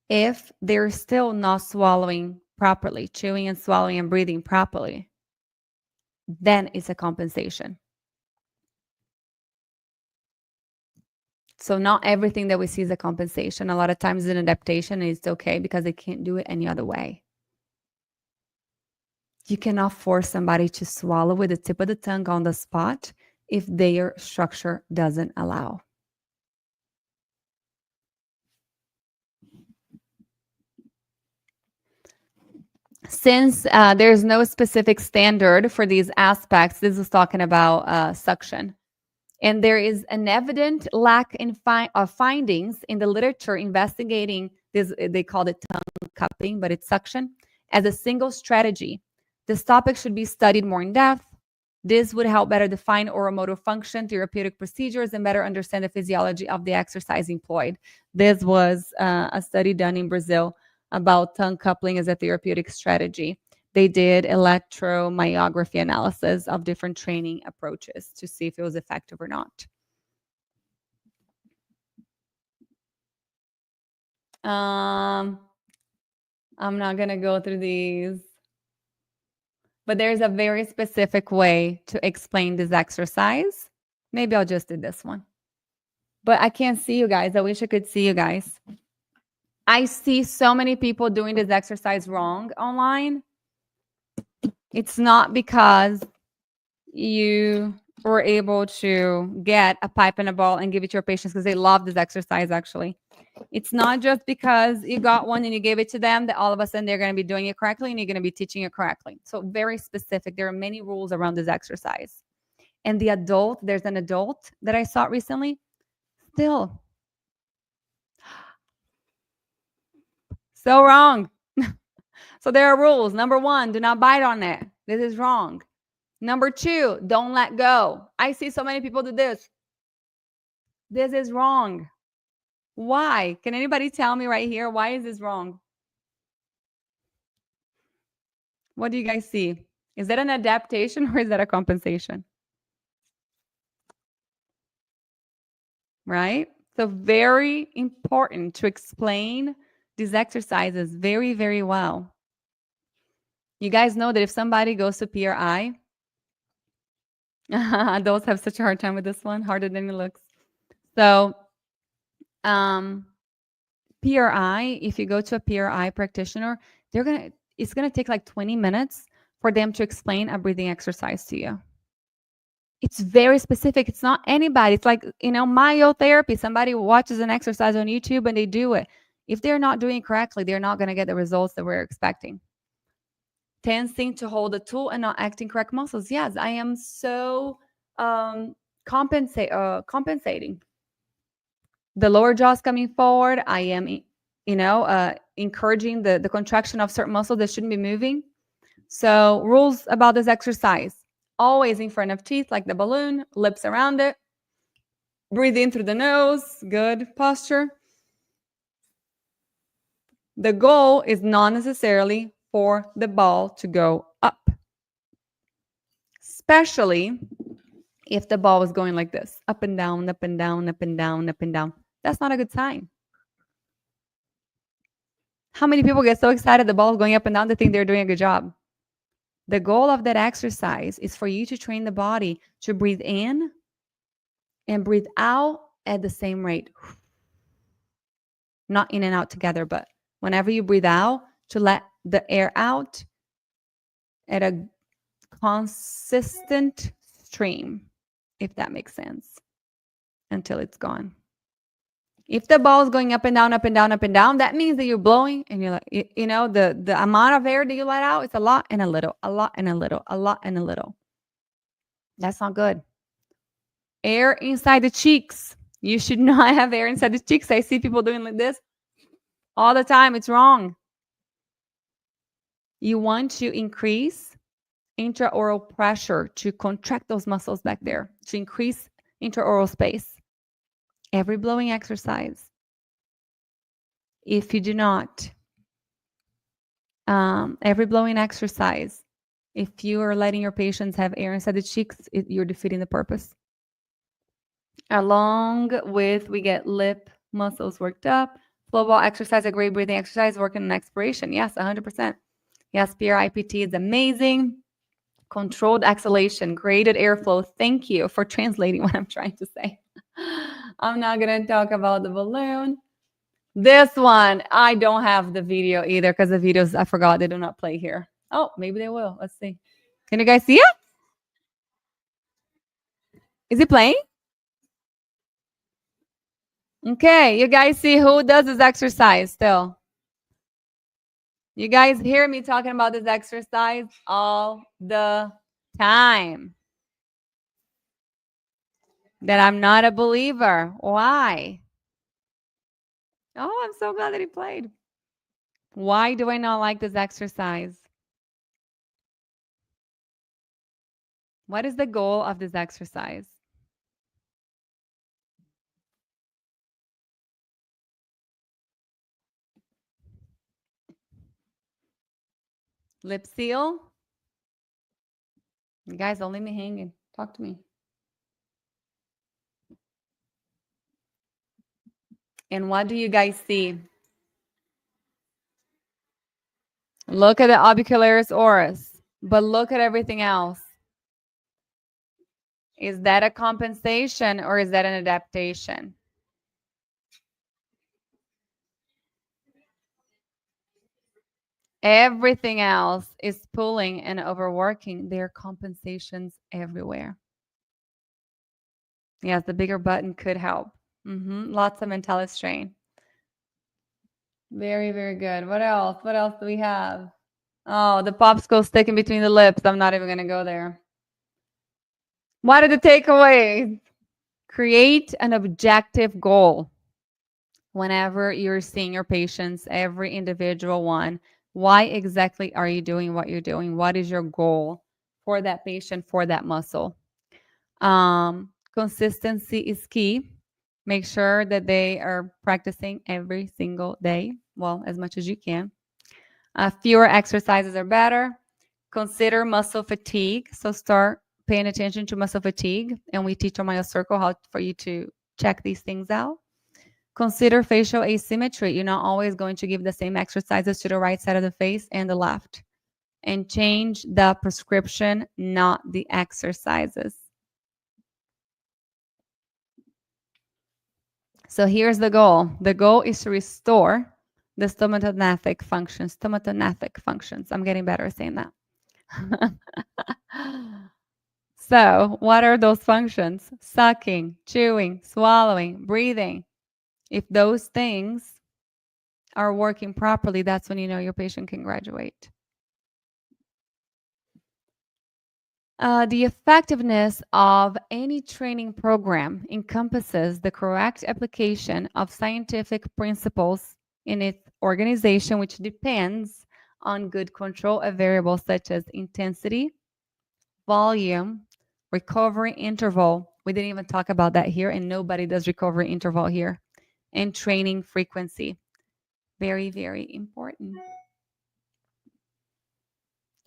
if they're still not swallowing properly, chewing and swallowing and breathing properly, then it's a compensation. So not everything that we see is a compensation. A lot of times it's an adaptation and it's okay because they can't do it any other way. You cannot force somebody to swallow with the tip of the tongue on the spot if their structure doesn't allow. Since there's no specific standard for these aspects, this is talking about suction. And there is an evident lack of findings in the literature investigating this, they call it tongue cupping, but it's suction, as a single strategy. This topic should be studied more in depth. This would help better define oromotor function, therapeutic procedures, and better understand the physiology of the exercise employed. This was a study done in Brazil about tongue coupling as a therapeutic strategy. They did electromyography analysis of different training approaches to see if it was effective or not. I'm not going to go through these. But there's a very specific way to explain this exercise. Maybe I'll just do this one. But I can't see you guys. I wish I could see you guys. I see so many people doing this exercise wrong online. It's not because you were able to get a pipe and a ball and give it to your patients because they love this exercise, actually. It's not just because you got one and you gave it to them that all of a sudden they're going to be doing it correctly and you're going to be teaching it correctly. So very specific. There are many rules around this exercise. And the adult, there's an adult that I saw recently, still so wrong. So there are rules. Number 1, do not bite on it. This is wrong. Number 2, don't let go. I see so many people do this. This is wrong. Why? Can anybody tell me right here? Why is this wrong? What do you guys see? Is that an adaptation or is that a compensation? Right? So very important to explain these exercises very, very well. You guys know that if somebody goes to PRI, adults have such a hard time with this one, harder than it looks. So PRI, if you go to a PRI practitioner, it's gonna take like 20 minutes for them to explain a breathing exercise to you. It's very specific. It's not anybody. It's like, myotherapy. Somebody watches an exercise on YouTube and they do it. If they're not doing it correctly, they're not going to get the results that we're expecting. Tensing to hold the tool and not acting correct muscles. Yes, I am so compensating. The lower jaw's coming forward. I am, encouraging the contraction of certain muscles that shouldn't be moving. So rules about this exercise. Always in front of teeth like the balloon, lips around it. Breathe in through the nose. Good posture. The goal is not necessarily for the ball to go up, especially if the ball is going like this, up and down, up and down, up and down, up and down. That's not a good sign. How many people get so excited the ball is going up and down they think they're doing a good job? The goal of that exercise is for you to train the body to breathe in and breathe out at the same rate. Not in and out together, but whenever you breathe out, to let the air out at a consistent stream, if that makes sense, until it's gone. If the ball is going up and down, up and down, up and down, that means that you're blowing and you're like, the amount of air that you let out, it's a lot and a little, a lot and a little, a lot and a little. That's not good. Air inside the cheeks. You should not have air inside the cheeks. I see people doing like this all the time. It's wrong. You want to increase intraoral pressure to contract those muscles back there, to increase intraoral space. Every blowing exercise. If you do not, every blowing exercise, if you are letting your patients have air inside the cheeks, you're defeating the purpose. Along with, we get lip muscles worked up. Flow ball exercise, a great breathing exercise, working on expiration. Yes, 100%. Yes, PRIPT is amazing. Controlled exhalation, graded airflow. Thank you for translating what I'm trying to say. I'm not going to talk about the balloon. This one, I don't have the video either because the videos, I forgot, they do not play here. Oh, maybe they will. Let's see. Can you guys see it? Is it playing? Okay, you guys see who does this exercise still? You guys hear me talking about this exercise all the time. That I'm not a believer. Why? Oh, I'm so glad that he played. Why do I not like this exercise? What is the goal of this exercise? Lip seal? You guys, don't leave me hanging. Talk to me. And what do you guys see? Look at the orbicularis oris. But look at everything else. Is that a compensation or is that an adaptation? Everything else is pulling and overworking. There are compensations everywhere. Yes, the bigger button could help. Lots of mental strain. Very, very good. What else? What else do we have? Oh, the popsicle sticking between the lips. I'm not even going to go there. What are the takeaways? Create an objective goal. Whenever you're seeing your patients, every individual one, why exactly are you doing what you're doing? What is your goal for that patient, for that muscle? Consistency is key. Make sure that they are practicing every single day, well, as much as you can. Fewer exercises are better. Consider muscle fatigue. So start paying attention to muscle fatigue. And we teach on MyoCircle how for you to check these things out. Consider facial asymmetry. You're not always going to give the same exercises to the right side of the face and the left. And change the prescription, not the exercises. So here's the goal. The goal is to restore the stomatognathous functions. Stomatognathous functions. I'm getting better at saying that. So what are those functions? Sucking, chewing, swallowing, breathing. If those things are working properly, that's when you know your patient can graduate. The effectiveness of any training program encompasses the correct application of scientific principles in its organization, which depends on good control of variables such as intensity, volume, recovery interval. We didn't even talk about that here, and nobody does recovery interval here. And training frequency. Very, very important.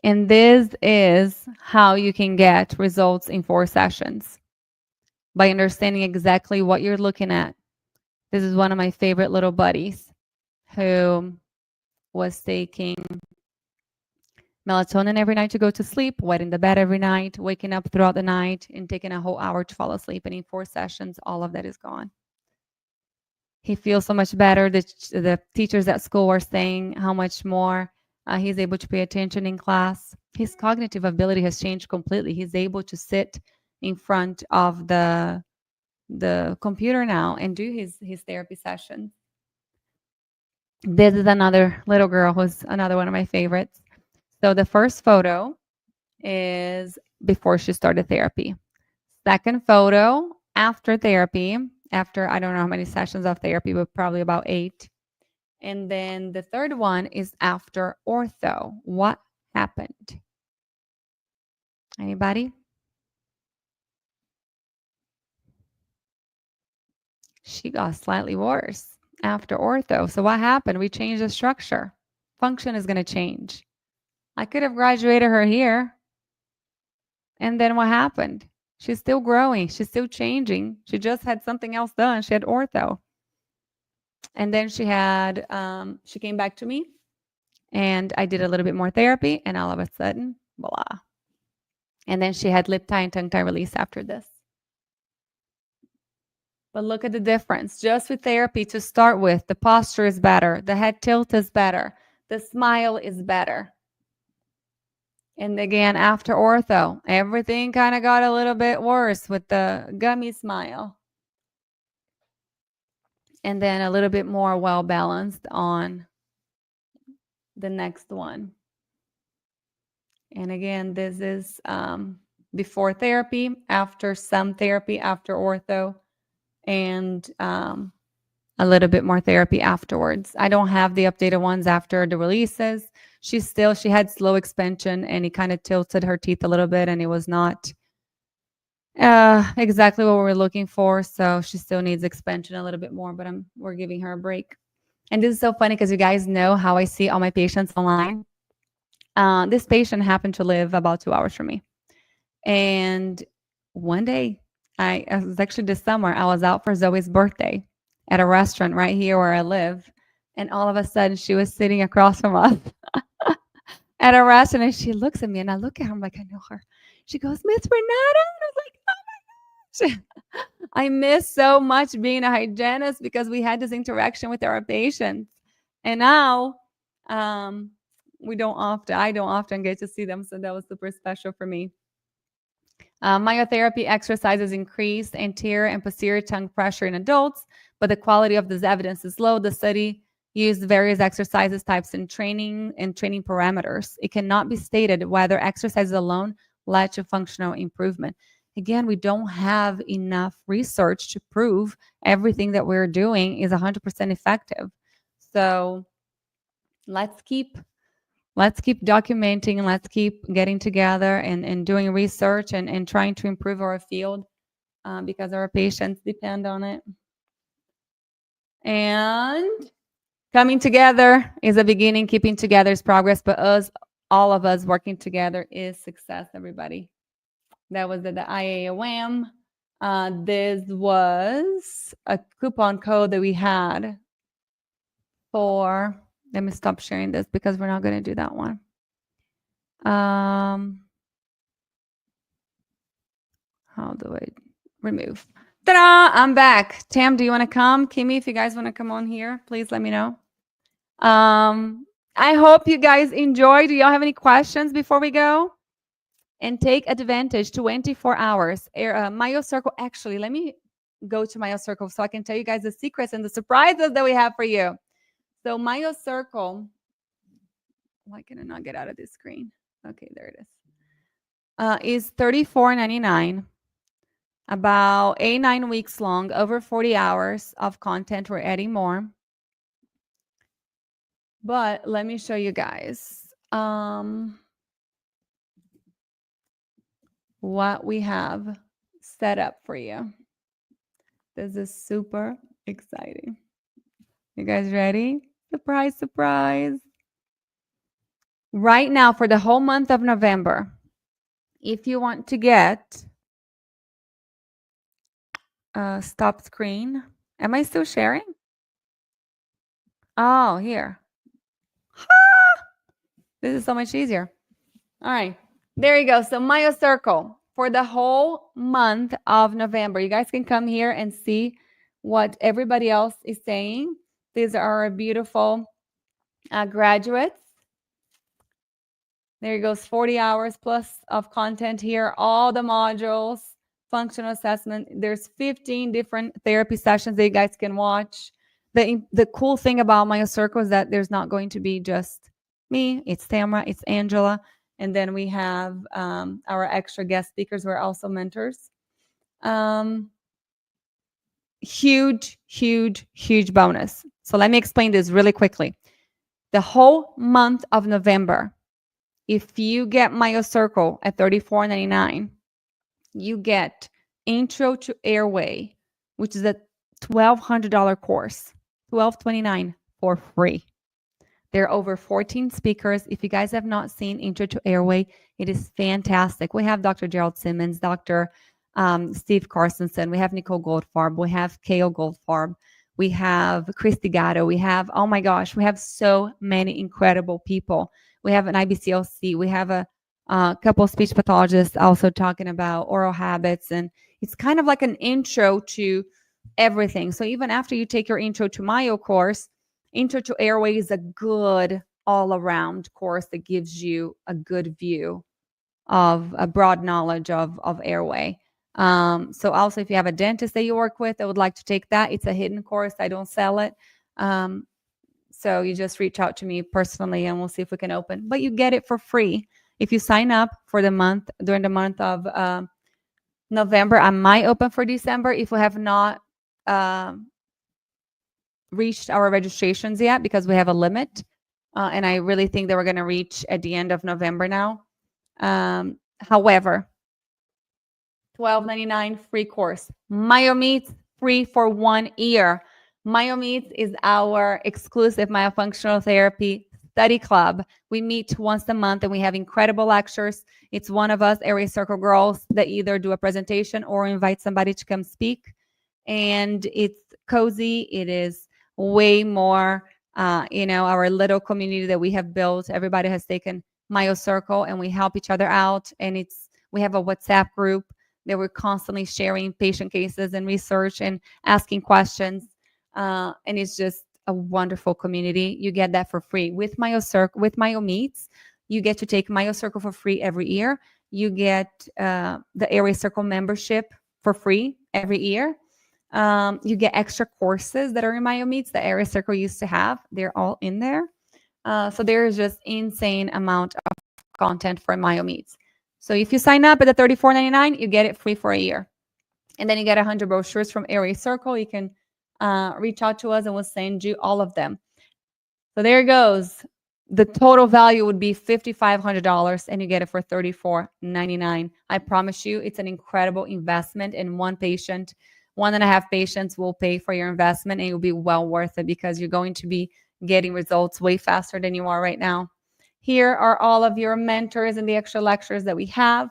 And this is how you can get results in 4 sessions, by understanding exactly what you're looking at. This is one of my favorite little buddies who was taking melatonin every night to go to sleep, wetting the bed every night, waking up throughout the night, and taking a whole hour to fall asleep. And in 4 sessions, all of that is gone. He feels so much better. The teachers at school were saying how much more he's able to pay attention in class. His cognitive ability has changed completely. He's able to sit in front of the computer now and do his therapy sessions. This is another little girl who's another one of my favorites. So the first photo is before she started therapy. Second photo after therapy, after I don't know how many sessions of therapy, but probably about 8. And then the third one is after ortho. What happened? Anybody? She got slightly worse after ortho. So what happened? We changed the structure. Function is going to change. I could have graduated her here. And then what happened? She's still growing. She's still changing. She just had something else done. She had ortho. And then she had, she came back to me and I did a little bit more therapy and all of a sudden, voila. And then she had lip tie and tongue tie release after this. But look at the difference. Just with therapy to start with, the posture is better. The head tilt is better. The smile is better. And again, after ortho, everything kind of got a little bit worse with the gummy smile. And then a little bit more well-balanced on the next one. And again, this is before therapy, after some therapy, after ortho, and a little bit more therapy afterwards. I don't have the updated ones after the releases. She had slow expansion and it kind of tilted her teeth a little bit and it was not exactly what we were looking for. So she still needs expansion a little bit more, but we're giving her a break. And this is so funny because you guys know how I see all my patients online. This patient happened to live about 2 hours from me. And one day, it was actually this summer, I was out for Zoe's birthday at a restaurant right here where I live. And all of a sudden, she was sitting across from us. at a restaurant, and she looks at me, and I look at her. I'm like, I know her. She goes, Miss Renata. And I was like, oh my gosh. I miss so much being a hygienist because we had this interaction with our patients. And now I don't often get to see them. So that was super special for me. Myotherapy exercises increased anterior and posterior tongue pressure in adults, but the quality of this evidence is low. The study used various exercises types and training parameters. It cannot be stated whether exercises alone led to functional improvement. Again, we don't have enough research to prove everything that we're doing is 100% effective. So let's keep documenting, let's keep getting together and doing research and trying to improve our field because our patients depend on it. And coming together is a beginning, keeping together is progress, but all of us working together is success, everybody. That was the IAOM. This was a coupon code that we had for, let me stop sharing this because we're not going to do that one. How do I remove? Ta-da! I'm back. Tam, do you want to come? Kimmy, if you guys want to come on here, please let me know. I hope you guys enjoy. Do y'all have any questions before we go? And take advantage, 24 hours. MyoCircle, actually, let me go to MyoCircle so I can tell you guys the secrets and the surprises that we have for you. So MyoCircle, why can I not get out of this screen? Okay, there it is $34.99. About 8-9 weeks long, over 40 hours of content. We're adding more. But let me show you guys what we have set up for you. This is super exciting. You guys ready? Surprise, surprise. Right now, for the whole month of November, if you want to get stop screen. Am I still sharing? Oh, here. This is so much easier. All right. There you go. So MyoCircle for the whole month of November. You guys can come here and see what everybody else is saying. These are our beautiful graduates. There goes 40 hours plus of content here. All the modules, functional assessment. There's 15 different therapy sessions that you guys can watch. The cool thing about MyoCircle is that there's not going to be just me. It's Tamara, it's Angela. And then we have our extra guest speakers who are also mentors. Huge, huge, huge bonus. So let me explain this really quickly. The whole month of November, if you get MyoCircle at $34.99, you get Intro to Airway, which is a $1,200 course, $1,229 for free. There are over 14 speakers. If you guys have not seen Intro to Airway, it is fantastic. We have Dr. Gerald Simmons, Dr. Steve Carstensen. We have Nicole Goldfarb. We have Kale Goldfarb. We have Christy Gatto. We have, oh my gosh, we have so many incredible people. We have an IBCLC. We have a couple of speech pathologists also talking about oral habits. And it's kind of like an intro to everything. So even after you take your Intro to Myo course, Intro to Airway is a good all-around course that gives you a good view of a broad knowledge of airway. So also if you have a dentist that you work with that would like to take that, it's a hidden course. I don't sell it. So you just reach out to me personally and we'll see if we can open. But you get it for free if you sign up for the month, during the month of November. I might open for December if we have not reached our registrations yet because we have a limit. And I really think that we're going to reach at the end of November now. However, $12.99 free course. MyoMeets free for 1 year. MyoMeets is our exclusive myofunctional therapy study club. We meet once a month and we have incredible lectures. It's one of us, Area Circle Girls, that either do a presentation or invite somebody to come speak. And it's cozy. It is way more, our little community that we have built. Everybody has taken Myo Circle, and we help each other out. And we have a WhatsApp group that we're constantly sharing patient cases and research and asking questions. And it's just a wonderful community. You get that for free with Myo Circle, with Myo Meets. You get to take Myo Circle for free every year. You get the Airway Circle membership for free every year. You get extra courses that are in Myo Meets that Airway Circle used to have. They're all in there. So there is just insane amount of content for Myo Meets. So if you sign up at the $34.99, you get it free for a year. And then you get 100 brochures from Airway Circle. You can reach out to us and we'll send you all of them. So there it goes. The total value would be $5,500 and you get it for $34.99. I promise you, it's an incredible investment, and one patient, 1.5 patients will pay for your investment, and it will be well worth it because you're going to be getting results way faster than you are right now. Here are all of your mentors and the extra lectures that we have.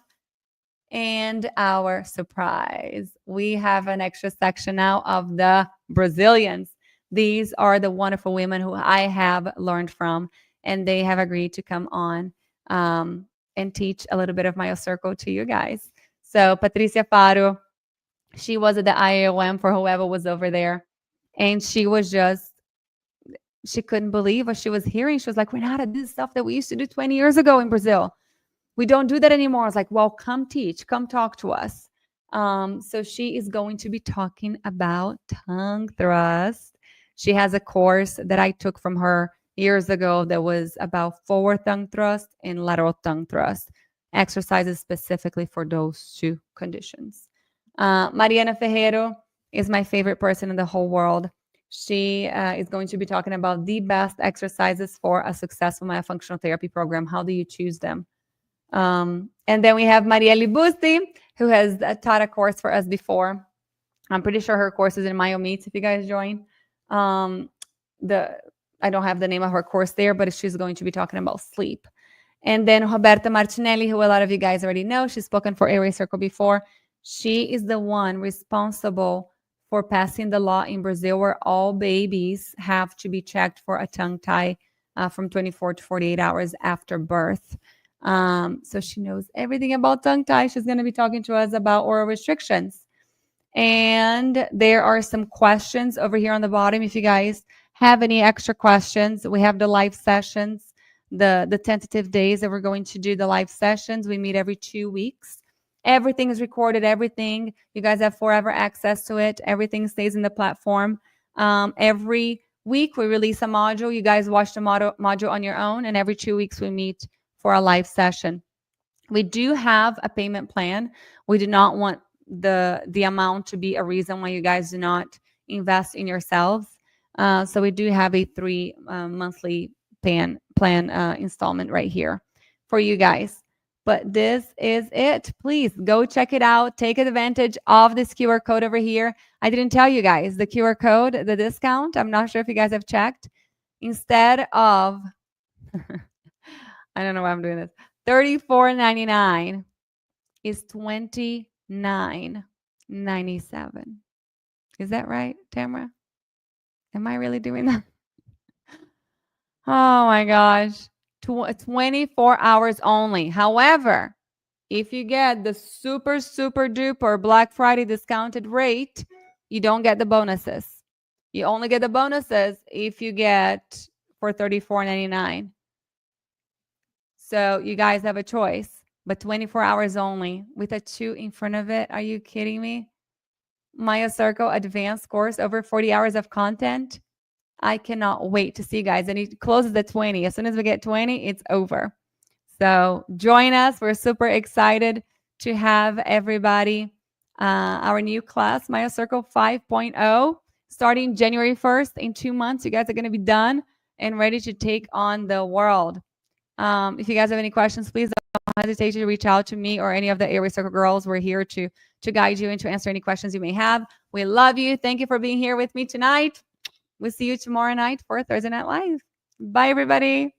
And our surprise, we have an extra section now of the Brazilians. These are the wonderful women who I have learned from, and they have agreed to come on and teach a little bit of Myo Circle to you guys. So Patricia Faro, she was at the IOM for whoever was over there, and she couldn't believe what she was hearing. She was like, Renata, this is stuff that we used to do 20 years ago in Brazil. We don't do that anymore. I was like, well, come teach, come talk to us. So she is going to be talking about tongue thrust. She has a course that I took from her years ago that was about forward tongue thrust and lateral tongue thrust, exercises specifically for those two conditions. Mariana Ferreiro is my favorite person in the whole world. She is going to be talking about the best exercises for a successful myofunctional therapy program. How do you choose them? And then we have Marielle Busti, who has taught a course for us before. I'm pretty sure her course is in Myo Meets if you guys join. I don't have the name of her course there, but she's going to be talking about sleep. And then Roberta Martinelli, who a lot of you guys already know, she's spoken for Airway Circle before. She is the one responsible for passing the law in Brazil where all babies have to be checked for a tongue tie from 24 to 48 hours after birth. So she knows everything about tongue tie. She's going to be talking to us about oral restrictions. And there are some questions over here on the bottom. If you guys have any extra questions, we have the live sessions, the tentative days that we're going to do the live sessions. We meet every 2 weeks. Everything is recorded, everything. You guys have forever access to it. Everything stays in the platform. Every week we release a module. You guys watch the module on your own, and every 2 weeks we meet for a live session. We do have a payment plan. We do not want the amount to be a reason why you guys do not invest in yourselves. So we do have a 3 monthly plan installment right here for you guys. But this is it. Please go check it out. Take advantage of this QR code over here. I didn't tell you guys the QR code, the discount. I'm not sure if you guys have checked. Instead of, I don't know why I'm doing this, $34.99 is $29.97. Is that right, Tamara? Am I really doing that? Oh my gosh. 24 hours only. However, if you get the super duper Black Friday discounted rate, you don't get the bonuses. You only get the bonuses if you get for $34.99. So you guys have a choice, but 24 hours only with a 2 in front of it. Are you kidding me? Myo Circle advanced course, over 40 hours of content. I cannot wait to see you guys. And it closes at 20. As soon as we get 20, it's over. So join us. We're super excited to have everybody. Our new class, Myo Circle 5.0, starting January 1st. In 2 months, you guys are going to be done and ready to take on the world. If you guys have any questions, please don't hesitate to reach out to me or any of the Airway Circle girls. We're here to guide you and to answer any questions you may have. We love you. Thank you for being here with me tonight. We'll see you tomorrow night for Thursday Night Live. Bye, everybody.